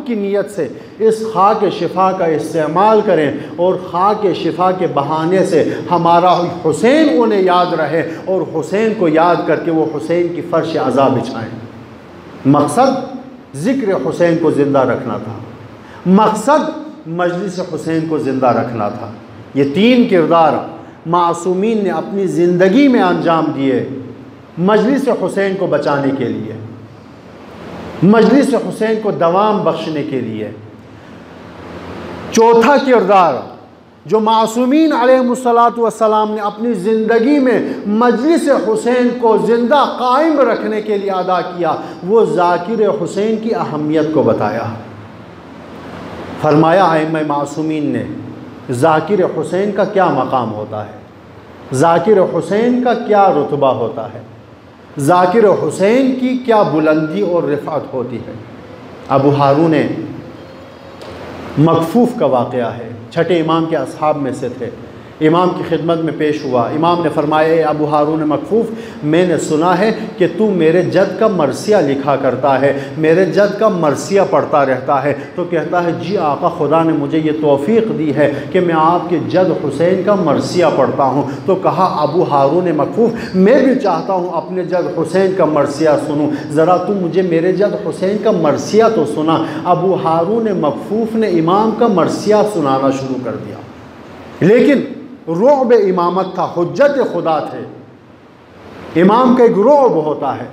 [SPEAKER 1] की नीयत से इस खाक शिफा का इस्तेमाल करें और खाक शिफा के बहाने से हमारा हुसैन उन्हें याद रहे और हुसैन को याद करके वो हुसैन की फ़र्श अज़ा बिछाएँ। मकसद ज़िक्र हुसैन को ज़िंदा रखना था, मकसद मजलिस हुसैन को ज़िंदा रखना था। ये 3 किरदार मासूमीन ने अपनी ज़िंदगी में अंजाम दिए मजलिस हुसैन को बचाने के लिए। मजलिस हुसैन को दवाम बख्शने के लिए। चौथा किरदार जो मासूमीन अलैहिमुस्सलातु वस्सलाम ने अपनी ज़िंदगी में मजलिस हुसैन को ज़िंदा कायम रखने के लिए अदा किया, वो ज़ाकिर हुसैन की अहमियत को बताया। फरमाया आइम्मा मासूमीन ने ज़ाकिर हुसैन का क्या मकाम होता है, ज़ाकिर हुसैन का क्या रुतबा होता है, ज़ाकिर हुसैन की क्या बुलंदी और रिफ़अत होती है। अबू हारून मकफूफ़ का वाक़या है, छठे इमाम के असहाब में से थे, इमाम की खिदमत में पेश हुआ। इमाम ने फरमाया, अबू हारून मकफूफ़, मैंने सुना है कि तू मेरे जद का मरसिया लिखा करता है, मेरे जद का मरसिया पढ़ता रहता है। तो कहता है, जी आका, खुदा ने मुझे ये तौफ़ीक़ दी है कि मैं आपके जद हुसैन का मरसिया पढ़ता हूँ। तो कहा अबू हारून मकफूफ़, मैं भी चाहता हूँ अपने जद हुसैन का मरसिया सुनूँ, ज़रा तू मुझे मेरे जद हुसैन का मरसिया तो सुना। अबू हारून मकफूफ़ ने इमाम का मरसिया सुनाना शुरू कर दिया, लेकिन रुअब इमामत था, हुज्जत खुदा थे। इमाम का एक रुअब होता है।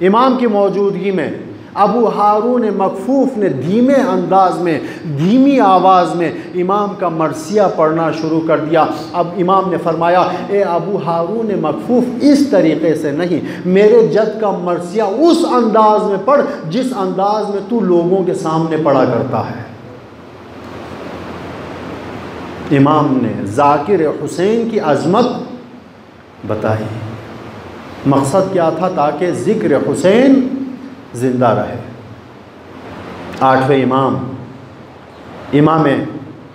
[SPEAKER 1] इमाम की मौजूदगी में अबू हारून मकफूफ़ ने धीमे अंदाज में, धीमी आवाज़ में इमाम का मरसिया पढ़ना शुरू कर दिया। अब इमाम ने फरमाया, ए अबू हारून मकफूफ़, इस तरीक़े से नहीं, मेरे जद का मरसिया उस अंदाज में पढ़ जिस अंदाज में तू लोगों के सामने पढ़ा करता है। इमाम ने ज़ाकिर हुसैन की अज़मत बताई। मकसद क्या था? ताकि ज़िक्र हुसैन ज़िंदा रहे। आठवें इमाम, इमाम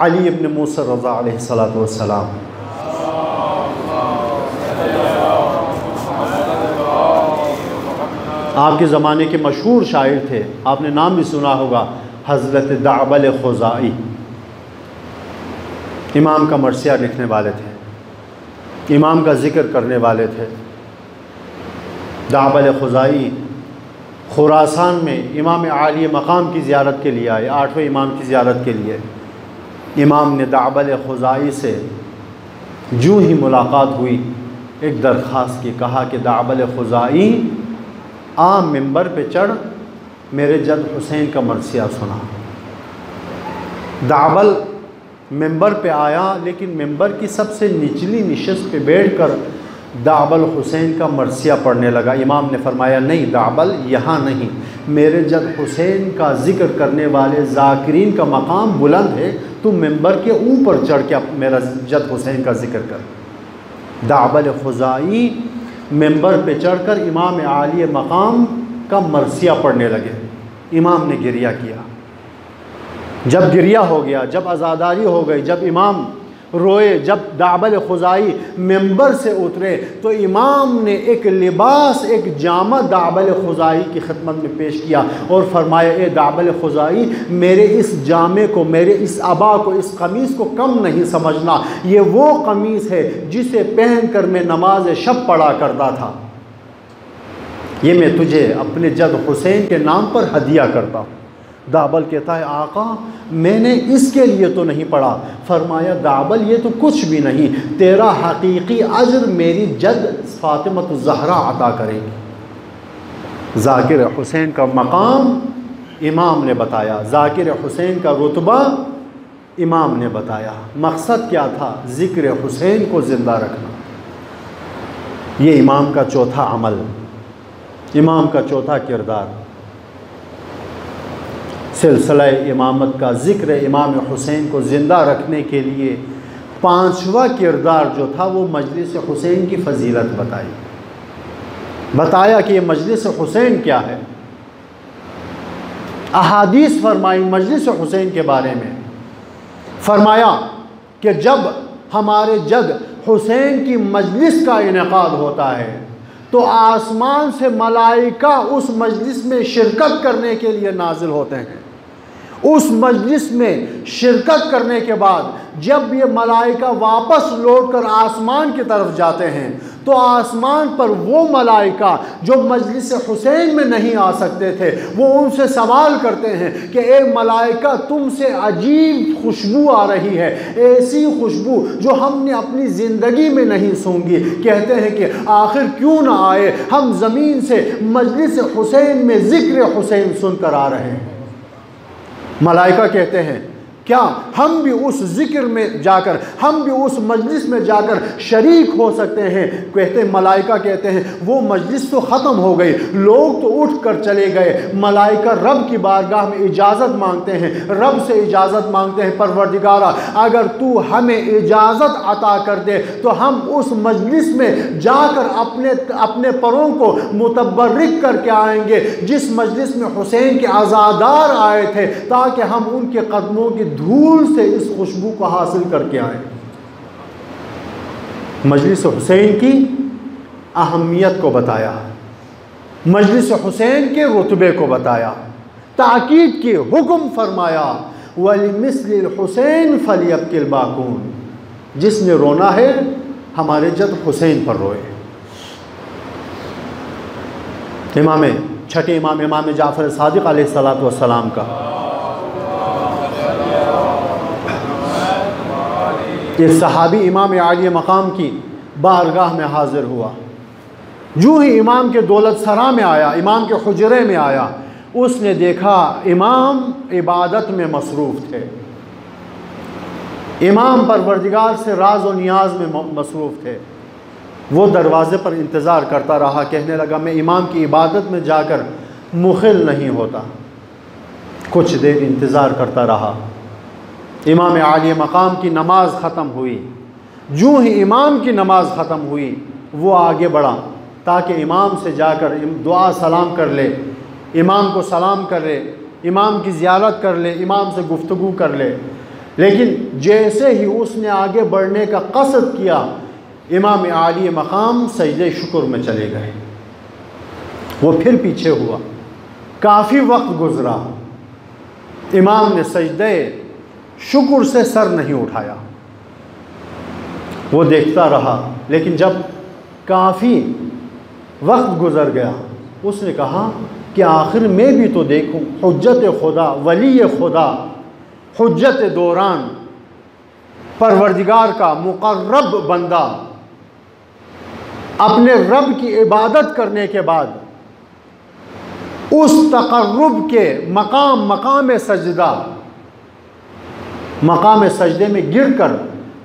[SPEAKER 1] अली इब्न मूसा रज़ा अलैहिस्सलातु वस्सलाम, आपके ज़माने के मशहूर शायर थे, आपने नाम भी सुना होगा, हज़रत दाबल खुज़ाई। इमाम का मरसिया लिखने वाले थे, इमाम का ज़िक्र करने वाले थे। दाबल खुज़ाई खुरासान में इमाम आली मकाम की ज़ियारत के लिए आए, आठवें इमाम की ज़ियारत के लिए। इमाम ने दाबल खुज़ाई से जूँ ही मुलाकात हुई, एक दरख्वास्त की, कहा कि दाबल खुज़ाई, आ मिंबर पे चढ़, मेरे जद हुसैन का मरसिया सुना। दाबल मिंबर पे आया, लेकिन मिंबर की सबसे निचली नशिस्त पे बैठकर दाबल हुसैन का मरसिया पढ़ने लगा। इमाम ने फरमाया, नहीं दाबल, यहाँ नहीं, मेरे जद हुसैन का ज़िक्र करने वाले ज़ाकिरीन का मकाम बुलंद है, तू मिंबर के ऊपर चढ़ के मेरा जद हुसैन का ज़िक्र कर। दाबल खुज़ाई मिंबर पे चढ़कर इमाम आली मकाम का मरसिया पढ़ने लगे। इमाम ने गिरिया किया। जब गिरिया हो गया, जब आज़ादारी हो गई, जब इमाम रोए, जब दाबल खुज़ाई मिंबर से उतरे, तो इमाम ने एक लिबास, एक जामा दाबल खुज़ाई की खिदमत में पेश किया और फरमाया, ए दाबल खुज़ाई, मेरे इस जामे को, मेरे इस अबा को, इस कमीज़ को कम नहीं समझना। ये वो कमीज़ है जिसे पहन कर मैं नमाज शब पढ़ा करता था। ये मैं तुझे अपने जद हुसैन के नाम पर हदिया करता हूँ। दाबल कहता है, आका, मैंने इसके लिए तो नहीं पढ़ा। फरमाया, दाबल, ये तो कुछ भी नहीं, तेरा हकीकी अज्र मेरी जद फ़ातिमत ज़हरा अता करेगी। ज़ाकिर हुसैन का मकाम इमाम ने बताया, ज़ाकिर हुसैन का रुतबा इमाम ने बताया। मकसद क्या था? ज़िक्र हुसैन को ज़िंदा रखना। ये इमाम का चौथा अमल, इमाम का चौथा किरदार। सिलसिला इमामत का ज़िक्र इमाम हुसैन को ज़िंदा रखने के लिए पांचवा किरदार जो था, वो मजलिस हुसैन की फ़जीलत बताई। बताया कि ये मजलिस हुसैन क्या है, अहादीस फरमाई मजलिस हुसैन के बारे में। फरमाया कि जब हमारे जद हुसैन की मजलिस का इनेकाद होता है तो आसमान से मलाइका उस मजलिस में शिरकत करने के लिए नाजिल होते हैं उस मजलिस में शिरकत करने के बाद जब ये मलाइका वापस लौटकर आसमान की तरफ जाते हैं तो आसमान पर वो मलाइका जो मजलिस हुसैन में नहीं आ सकते थे वो उनसे सवाल करते हैं कि ए मलाइका, तुमसे अजीब खुशबू आ रही है, ऐसी खुशबू जो हमने अपनी ज़िंदगी में नहीं सूंघी। कहते हैं कि आखिर क्यों ना आए, हम ज़मीन से मजलिस हुसैन में ज़िक्र हुसैन सुनकर आ रहे हैं। मलाइका कहते हैं क्या हम भी उस ज़िक्र में जाकर, हम भी उस मजलिस में जाकर शरीक हो सकते हैं? कहते हैं, मलाइका कहते हैं वो मजलिस तो ख़त्म हो गई, लोग तो उठ कर चले गए। मलाइका रब की बारगाह में इजाज़त मांगते हैं, रब से इजाज़त मांगते हैं, परवरदिगारा अगर तू हमें इजाज़त अता कर दे तो हम उस मजलिस में जाकर अपने परों को मुतबर्रिक करके आएंगे जिस मजलिस में हुसैन के आज़ादार आए थे, ताकि हम उनके कदमों की धूल से इस खुशबू को हासिल करके आए। मजलिस हुसैन की अहमियत को बताया, मजलिस हुसैन के रुतबे को बताया, ताकीद की, हुक्म फरमाया वलिमिस्लिल हुसैन फलियब्किल बाकून, जिसने रोना है हमारे जद हुसैन पर रोए। छठे इमाम जाफ़र सादिक़ अलैहिस्सलातु वस्सलाम का ये सहाबी इमाम आलिया मकाम की बारगाह में हाजिर हुआ। जो ही इमाम के दौलत सरा में आया, इमाम के हुजरे में आया, उसने देखा इमाम इबादत में मसरूफ़ थे। इमाम परवरदिगार से राज और नियाज में मसरूफ़ थे। वो दरवाज़े पर इंतज़ार करता रहा, कहने लगा मैं इमाम की इबादत में जाकर मुखिल नहीं होता। कुछ देर इंतज़ार करता रहा, इमाम आलिया मकाम की नमाज ख़त्म हुई। जो ही इमाम की नमाज ख़त्म हुई वो आगे बढ़ा ताकि इमाम से जाकर दुआ सलाम कर ले, इमाम को सलाम कर ले, इमाम की ज़ियारत कर ले, इमाम से गुफ्तगू कर ले। लेकिन जैसे ही उसने आगे बढ़ने का क़स्द किया, इमाम आलिया मकाम सजदे शुक्र में चले गए। वो फिर पीछे हुआ, काफ़ी वक्त गुज़रा, इमाम ने सजदे शुक्र से सर नहीं उठाया। वो देखता रहा, लेकिन जब काफ़ी वक्त गुज़र गया उसने कहा कि आखिर मैं भी तो देखूं, हुज्जत खुदा, वली खुदा, हुज्जत दौरान, परवरदिगार का मुक़र्रब बंदा अपने रब की इबादत करने के बाद उस तक़र्रुब के मकाम सजदा, मकाम सजदे में गिरकर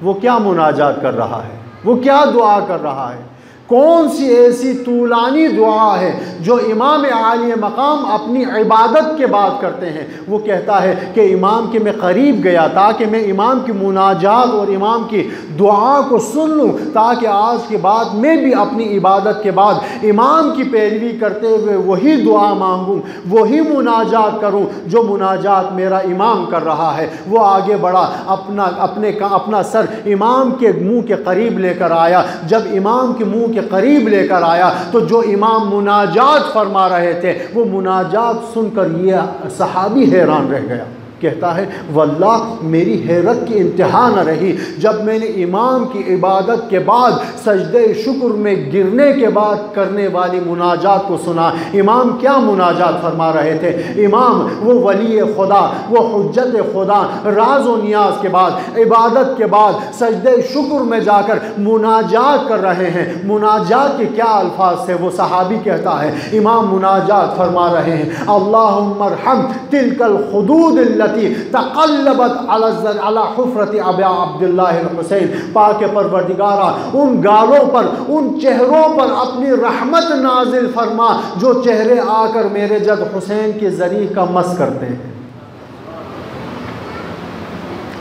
[SPEAKER 1] वो क्या मुनाजात कर रहा है, वो क्या दुआ कर रहा है, कौन सी ऐसी तूलानी दुआ है जो इमाम आलिया मकाम अपनी इबादत के बाद करते हैं। वो कहता है कि इमाम के मैं करीब गया ताकि मैं इमाम की मुनाजात और इमाम की दुआ को सुन लूँ, ताकि आज के बाद मैं भी अपनी इबादत के बाद इमाम की पैरवी करते हुए वही दुआ मांगूँ, वही मुनाजात करूँ जो मुनाजात मेरा इमाम कर रहा है। वो आगे बढ़ा, अपना सर इमाम के मुँह के करीब लेकर आया। जब इमाम के मुँह के करीब लेकर आया तो जो इमाम मुनाजात फरमा रहे थे वो मुनाजात सुनकर ये सहाबी हैरान रह गया। कहता है वल्लाह मेरी हैरत की इंतहा न रही जब मैंने इमाम की इबादत के बाद सजदे शुक्र में गिरने के बाद करने वाली मुनाजात को सुना। इमाम क्या मुनाजात फरमा रहे थे? इमाम वो वली खुदा, वो हुज्जत खुदा, राज व नियाज के बाद, इबादत के बाद सजदे शुक्र में जाकर मुनाजात कर रहे हैं। मुनाजात के क्या अल्फाज थे? वो सहाबी कहता है इमाम मुनाजात फरमा रहे हैं अल्लाहुम्मा अर्हम तिलकल हुदूद तक़ल्लबत अला हुफ़रति अबी अब्दुल्लाह हुसैन। पाक परवरदिगारा उन गालों पर, उन चेहरों पर अपनी रहमत नाजिल फरमा जो चेहरे आकर मेरे जद हुसैन के ज़री का मस करते हैं।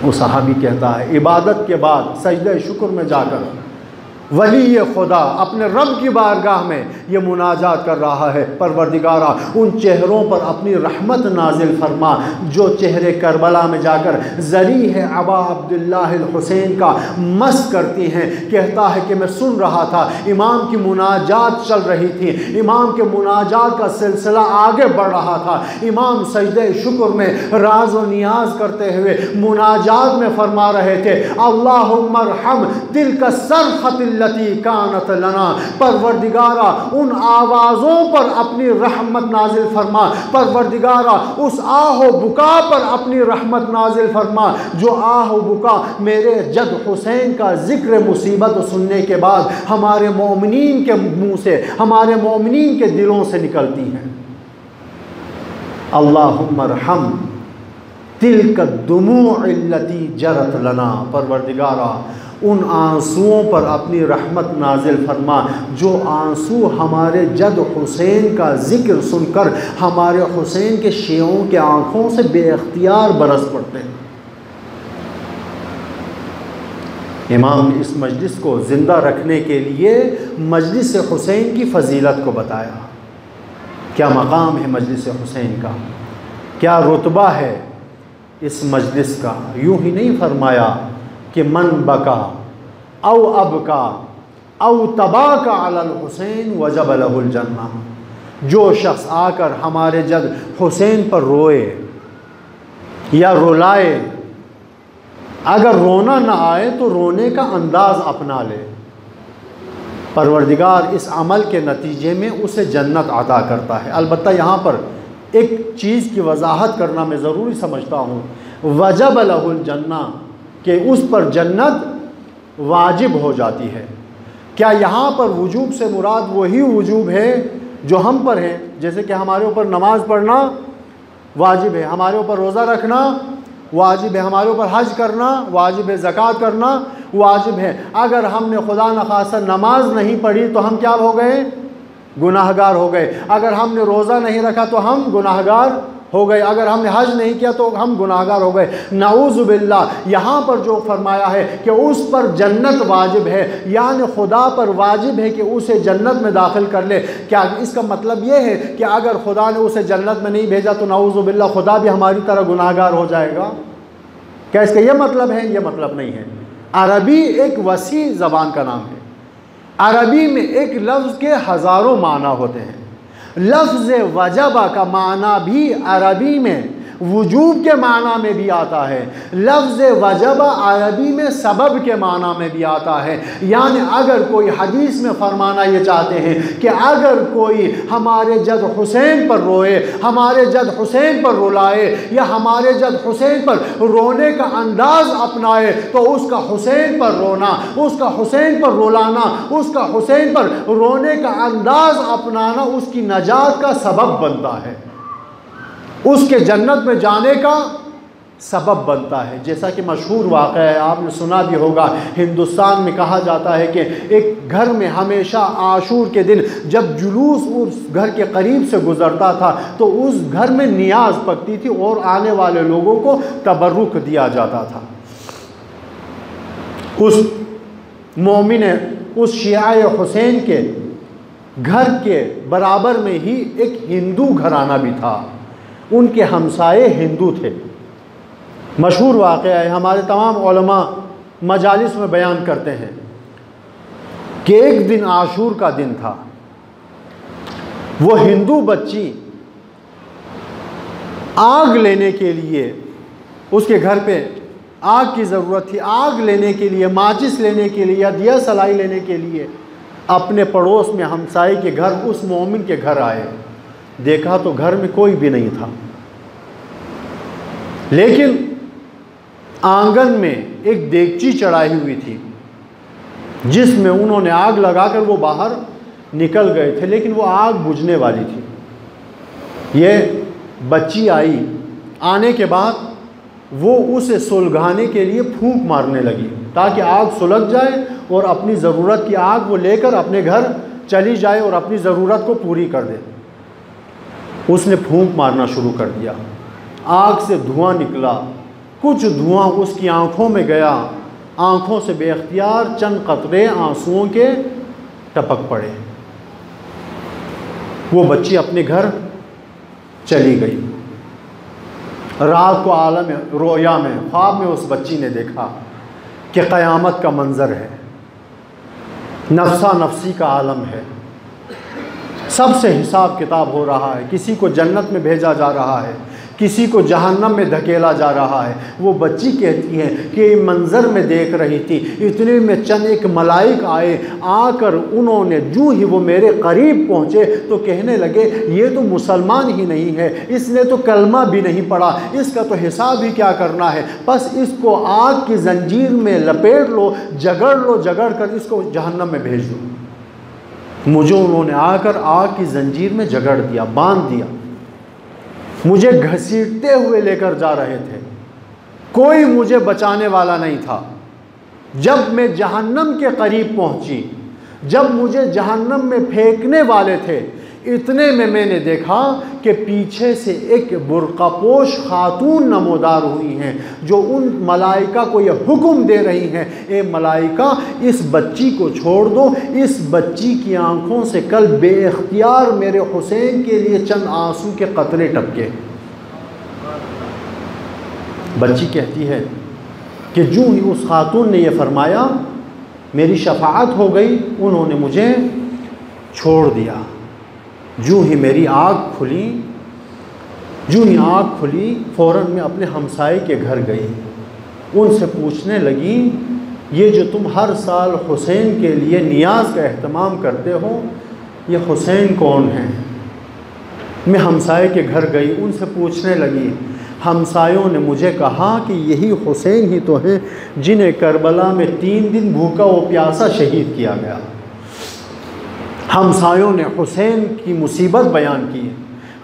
[SPEAKER 1] वो सहाबी कहता है इबादत के बाद सजदे शुक्र में जाकर वली खुदा अपने रब की बारगाह में ये मुनाजात कर रहा है, परवरदिगारा उन चेहरों पर अपनी रहमत नाजिल फरमा जो चेहरे करबला में जाकर ज़री है अबा अब्दुल्लाह हुसैन का मस करती हैं। कहता है कि मैं सुन रहा था, इमाम की मुनाजात चल रही थी, इमाम के मुनाजात का सिलसिला आगे बढ़ रहा था। इमाम सजदे शुक्र में राज व नियाज करते हुए मुनाजात में फरमा रहे थे, अल्लाहुम्मा अरहम तिलका सरखतिल लती कानत लना, परवरदिगारा उन आवाज़ों पर अपनी रहमत नाजिल फरमा, परवरदिगारा उस आहो बुका पर अपनी रहमत नाजिल फरमा जो आहो बुका मेरे जद हुसैन का जिक्र मुसीबत सुनने के बाद हमारे मोमिनीन के मुंह से, हमारे मोमिनीन के दिलों से निकलती हैं। अल्लाहुम्मा अरहम तिलका दुमूअल्लती जरत लना, परवरदिगारा उन आंसुओं पर अपनी रहमत नाजिल फरमा जो आंसू हमारे जद हुसैन का जिक्र सुनकर हमारे हुसैन के शियों के आँखों से बेअख्तियार बरस पड़ते हैं। इमाम ने इस मजलिस को ज़िंदा रखने के लिए मजलिस हुसैन की फ़जीलत को बताया। क्या मकाम है मजलिस हुसैन का, क्या रुतबा है इस मजलिस का। यूँ ही नहीं फरमाया कि मन बका औ अब का औ तबा का अलल हुसैन वजब लहुल जन्ना, जो शख्स आकर हमारे जद हुसैन पर रोए या रुलाए, अगर रोना ना आए तो रोने का अंदाज़ अपना ले, परवरदिगार इस अमल के नतीजे में उसे जन्नत अता करता है। अलबत्ता यहाँ पर एक चीज़ की वजाहत करना मैं ज़रूरी समझता हूँ, वजब लहुल जन्ना कि उस पर जन्नत वाजिब हो जाती है। क्या यहाँ पर वजूब से मुराद वही वजूब है जो हम पर है, जैसे कि हमारे ऊपर नमाज पढ़ना वाजिब है, हमारे ऊपर रोज़ा रखना वाजिब है, हमारे ऊपर हज करना वाजिब है, ज़कात करना वाजिब है। अगर हमने खुदा न खासा नमाज नहीं पढ़ी तो हम क्या हो गए, गुनाहगार हो गए। अगर हमने रोज़ा नहीं रखा तो हम गुनाहगार हो गए, अगर हमने हज नहीं किया तो हम गुनाहगार हो गए। नाऊज़ु बिल्लाह। यहाँ पर जो फरमाया है कि उस पर जन्नत वाजिब है, यानी खुदा पर वाजिब है कि उसे जन्नत में दाखिल कर ले। क्या इसका मतलब ये है कि अगर खुदा ने उसे जन्नत में नहीं भेजा तो नाऊज़ु बिल्लाह खुदा भी हमारी तरह गुनाहगार हो जाएगा? क्या इसका ये मतलब है? ये मतलब नहीं है। अरबी एक वसी ज़बान का नाम है। अरबी में एक लफ्ज़ के हज़ारों माना होते हैं। लफ्ज़ वजबा का माना भी अरबी में वजूब के माना में भी आता है। लफ्ज़ वजबा अरबी में सबब के माना में भी आता है। यानी अगर कोई हदीस में फरमाना ये चाहते हैं कि अगर कोई हमारे जद हुसैन पर रोए, हमारे जद हुसैन पर रुलाए या हमारे जद हुसैन पर रोने का अंदाज़ अपनाए तो उसका हुसैन पर रोना, उसका हुसैन पर रुलाना, उसका हुसैन पर रोने का अंदाज़ अपनाना उसकी नजात का सबब बनता है, उसके जन्नत में जाने का सबब बनता है। जैसा कि मशहूर वाक़या है, आपने सुना भी होगा, हिंदुस्तान में कहा जाता है कि एक घर में हमेशा आशूर के दिन जब जुलूस उस घर के करीब से गुज़रता था तो उस घर में नियाज पकती थी और आने वाले लोगों को तबर्रुक दिया जाता था। उस मोमिन, उस शियाए हुसैन के घर के बराबर में ही एक हिंदू घराना भी था, उनके हमसाये हिंदू थे। मशहूर वाक़या है, हमारे तमाम उलमा मजालिस में बयान करते हैं कि एक दिन आशूर का दिन था। वो हिंदू बच्ची आग लेने के लिए, उसके घर पे आग की ज़रूरत थी, आग लेने के लिए, माचिस लेने के लिए या दिया सलाई लेने के लिए अपने पड़ोस में हमसाये के घर, उस मोमिन के घर आए। देखा तो घर में कोई भी नहीं था, लेकिन आंगन में एक देगची चढ़ाई हुई थी जिसमें उन्होंने आग लगाकर वो बाहर निकल गए थे, लेकिन वो आग बुझने वाली थी। ये बच्ची आई, आने के बाद वो उसे सुलगाने के लिए फूंक मारने लगी ताकि आग सुलग जाए और अपनी ज़रूरत की आग वो लेकर अपने घर चली जाए और अपनी ज़रूरत को पूरी कर दे। उसने फूंक मारना शुरू कर दिया, आग से धुआं निकला, कुछ धुआं उसकी आंखों में गया, आँखों से बेख्तियार चंद कतरे आंसुओं के टपक पड़े। वो बच्ची अपने घर चली गई। रात को आलम रोया में, ख्वाब में उस बच्ची ने देखा कि क़यामत का मंज़र है, नफ्सा नफ्सी का आलम है, सबसे हिसाब किताब हो रहा है, किसी को जन्नत में भेजा जा रहा है, किसी को जहन्नम में धकेला जा रहा है। वो बच्ची कहती है कि मंज़र में देख रही थी, इतने में चंद एक मलाइक आए, आकर उन्होंने जो ही वो मेरे करीब पहुँचे तो कहने लगे ये तो मुसलमान ही नहीं है, इसने तो कलमा भी नहीं पढ़ा, इसका तो हिसाब ही क्या करना है, बस इसको आग की जंजीर में लपेट लो, जगड़ कर इसको जहन्नम में भेज दो। मुझे उन्होंने आकर आग की जंजीर में जगड़ दिया, बांध दिया, मुझे घसीटते हुए लेकर जा रहे थे, कोई मुझे बचाने वाला नहीं था। जब मैं जहन्नम के करीब पहुंची, जब मुझे जहन्नम में फेंकने वाले थे, इतने में मैंने देखा कि पीछे से एक बुर्कापोश खातून नमोदार हुई हैं, जो उन मलाइका को यह हुक्म दे रही हैं, ए मलाइका इस बच्ची को छोड़ दो, इस बच्ची की आंखों से कल बेइख्तियार मेरे हुसैन के लिए चंद आंसू के कतरे टपके। बच्ची कहती है कि जो ही उस खातून ने यह फरमाया मेरी शफाअत हो गई, उन्होंने मुझे छोड़ दिया। जो ही मेरी आँख खुली, जो ही आँख खुली, फ़ौरन मैं अपने हमसाये के घर गई, उनसे पूछने लगी ये जो तुम हर साल हुसैन के लिए नियाज़ का एहतमाम करते हो, ये हुसैन कौन है? मैं हमसाये के घर गई, उनसे पूछने लगी, हमसायों ने मुझे कहा कि यही हुसैन ही तो हैं जिन्हें करबला में 3 दिन भूखा व प्यासा शहीद किया गया। हमसायों ने हुसैन की मुसीबत बयान की।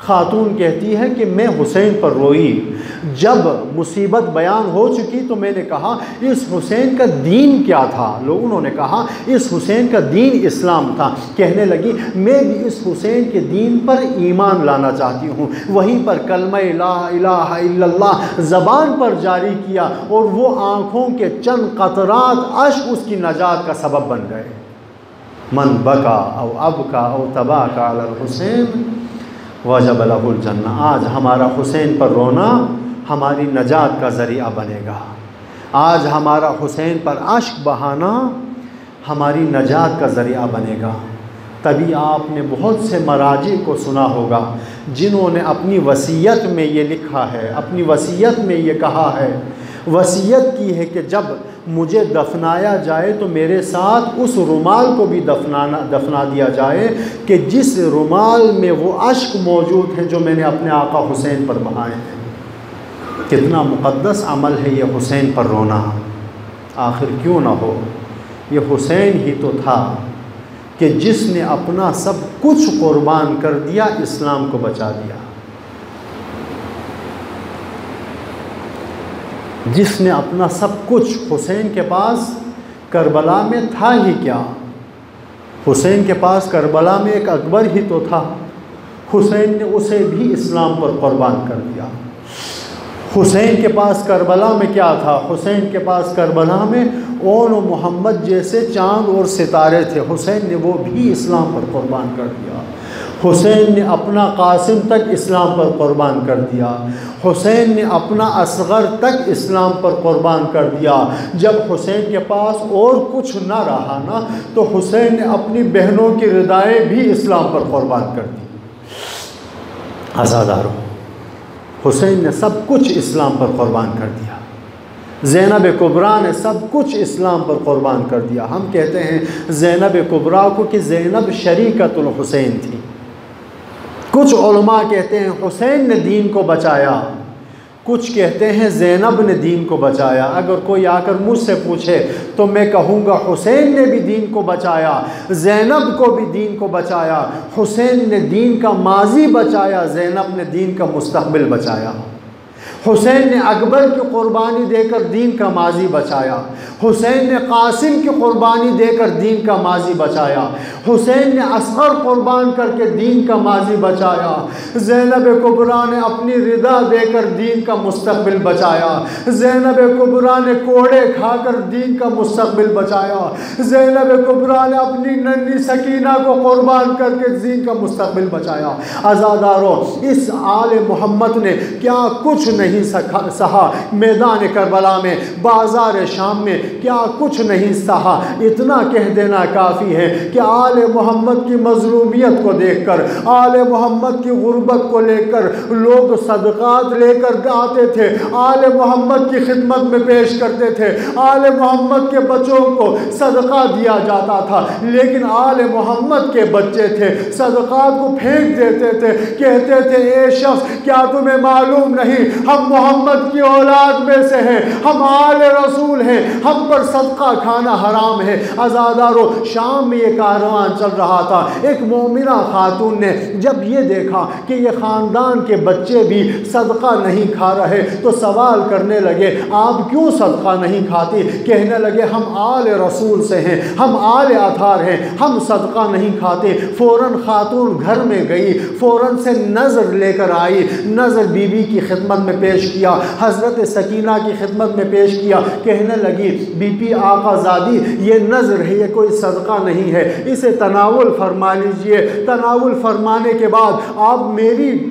[SPEAKER 1] खातून कहती है कि मैं हुसैन पर रोई। जब मुसीबत बयान हो चुकी तो मैंने कहा इस हुसैन का दीन क्या था? उन्होंने कहा इस हुसैन का दीन इस्लाम था। कहने लगी मैं भी इस हुसैन के दीन पर ईमान लाना चाहती हूँ। वहीं पर कलमा ला इलाहा इल्लल्लाह ज़बान पर जारी किया और वो आँखों के चंद कतरात अश्क उसकी नजात का सबब बन गए। मन बका औ अबका औ तबाका अल हुसैन वजब लहुल जन्ना। आज हमारा हुसैन पर रोना हमारी नजात का ज़रिया बनेगा। आज हमारा हुसैन पर अश्क बहाना हमारी नजात का ज़रिया बनेगा। तभी आपने बहुत से मराजी को सुना होगा जिन्होंने अपनी वसीयत में ये लिखा है, अपनी वसीयत में ये कहा है, वसीयत की है कि जब मुझे दफनाया जाए तो मेरे साथ उस रुमाल को भी दफना दिया जाए कि जिस रुमाल में वो अश्क मौजूद हैं जो मैंने अपने आका हुसैन पर बहाए हैं। कितना मुक़द्दस अमल है ये हुसैन पर रोना। आखिर क्यों ना हो, ये हुसैन ही तो था कि जिसने अपना सब कुछ कुर्बान कर दिया, इस्लाम को बचा दिया। जिसने अपना सब कुछ, हुसैन के पास करबला में था ही क्या? हुसैन के पास करबला में एक अकबर ही तो था। हुसैन ने उसे भी इस्लाम पर कुर्बान कर दिया। हुसैन के पास करबला में क्या था? हुसैन के पास करबला में और मोहम्मद जैसे चाँद और सितारे थे। हुसैन ने वो भी इस्लाम पर कुर्बान कर दिया। हुसैन ने अपना कासिम तक इस्लाम पर कुर्बान कर दिया। हुसैन ने अपना असगर तक इस्लाम पर कुर्बान कर दिया। जब हुसैन के पास और कुछ ना रहा ना, तो हुसैन ने अपनी बहनों की रिदाएं भी इस्लाम पर कुर्बान कर दी। आज़ादारों, हुसैन ने सब कुछ इस्लाम पर कुर्बान कर दिया। ज़ैनब कुबरा ने सब कुछ इस्लाम पर कुर्बान कर दिया। हम कहते हैं ज़ैनब कुबरा को कि ज़ैनब शरीकतुल हुसैन थी। कुछ उलमा कहते हैं हुसैन ने दीन को बचाया, कुछ कहते हैं ज़ैनब ने दीन को बचाया। अगर कोई आकर मुझसे पूछे तो मैं कहूँगा हुसैन ने भी दीन को बचाया, ज़ैनब को भी दीन को बचाया। हुसैन ने दीन का माजी बचाया, ज़ैनब ने दीन का मुस्तकबिल बचाया। हुसैन ने अकबर की कुर्बानी देकर दीन का माजी बचाया। हुसैन ने कासिम की कुर्बानी देकर दीन का माजी बचाया, हुसैन ने असगर कुर्बान करके दीन का माजी बचाया, ज़ैनब कुबरा ने अपनी रिदा देकर दीन का मुस्तकबिल बचाया, ज़ैनब कुबरा ने कोड़े खाकर दीन का मुस्तकबिल बचाया, ज़ैनब कुबरा ने अपनी नन्ही सकीना को कुर्बान करके दीन का मुस्तकबिल बचाया। आज़ादारों, इस आले मोहम्मद ने क्या कुछ नहीं सहा मैदान करबला में, बाज़ार शाम में क्या कुछ नहीं सहा। इतना कह देना काफ़ी है कि आले मोहम्मद की मज़लूमियत को देखकर, आले मोहम्मद की गुर्बत को लेकर लोग सदक़ात लेकर आते थे, आले मोहम्मद की खिदमत में पेश करते थे, आले मोहम्मद के बच्चों को सदक़ा दिया जाता था। लेकिन आले मोहम्मद के बच्चे थे, सदक़ात को फेंक देते थे, कहते थे ए शख्स क्या तुम्हें मालूम नहीं हम मोहम्मद की औलाद में से हैं, हम आले रसूल हैं, हम पर सदका खाना हराम है। आज़ादारों, शाम में ये कारवां चल रहा था। एक मोमिना खातून ने जब ये देखा कि ये ख़ानदान के बच्चे भी सदका नहीं खा रहे तो सवाल करने लगे आप क्यों सदका नहीं खाती? कहने लगे हम आले रसूल से हैं, हम आले अथार हैं, हम सदका नहीं खाते। फ़ौरन खातून घर में गई, फ़ौरन से नज़र लेकर आई, नज़र बीबी की खिदमत में पेश किया, हज़रत सकीना की खिदमत में पेश किया। कहने लगी बीबी आकाज़ादी ये नज़र है, ये कोई सदका नहीं है, इसे तनावुल फरमा लीजिए। तनावुल फरमाने के बाद आप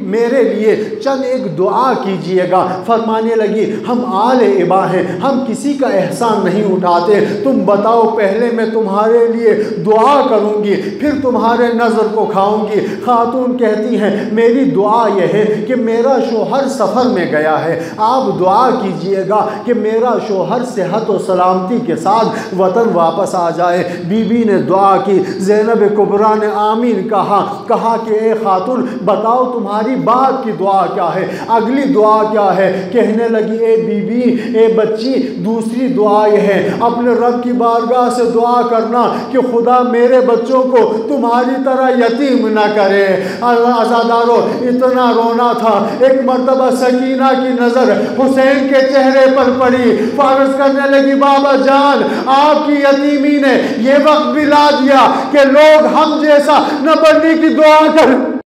[SPEAKER 1] मेरे लिए चंद एक दुआ कीजिएगा। फरमाने लगी हम आले इबा हैं, हम किसी का एहसान नहीं उठाते, तुम बताओ पहले मैं तुम्हारे लिए दुआ करूँगी फिर तुम्हारे नज़र को खाऊँगी। खातून कहती हैं मेरी दुआ यह है कि मेरा शोहर सफ़र में गया है, आप दुआ कीजिएगा कि मेरा शोहर सेहत और सलामती के साथ वतन वापस आ जाए। बीबी ने दुआ की, ज़ैनब कुबरा ने आमीन कहा कि ए खातून बताओ तुम्हारी बात की दुआ क्या है, अगली दुआ क्या है? कहने लगी ए बीबी, ए बच्ची, दूसरी दुआ यह है अपने रब की बारगाह से दुआ करना कि खुदा मेरे बच्चों को तुम्हारी तरह यतीम न करे। आज़ादारों, इतना रोना था। एक मर्तबा सकीना की नज़र हुसैन के चेहरे पर पड़ी, फर्ज करने लगी बाबा जान आपकी यतीमी ने ये वक्त भी ला दिया कि लोग हम जैसा न बनने की दुआ कर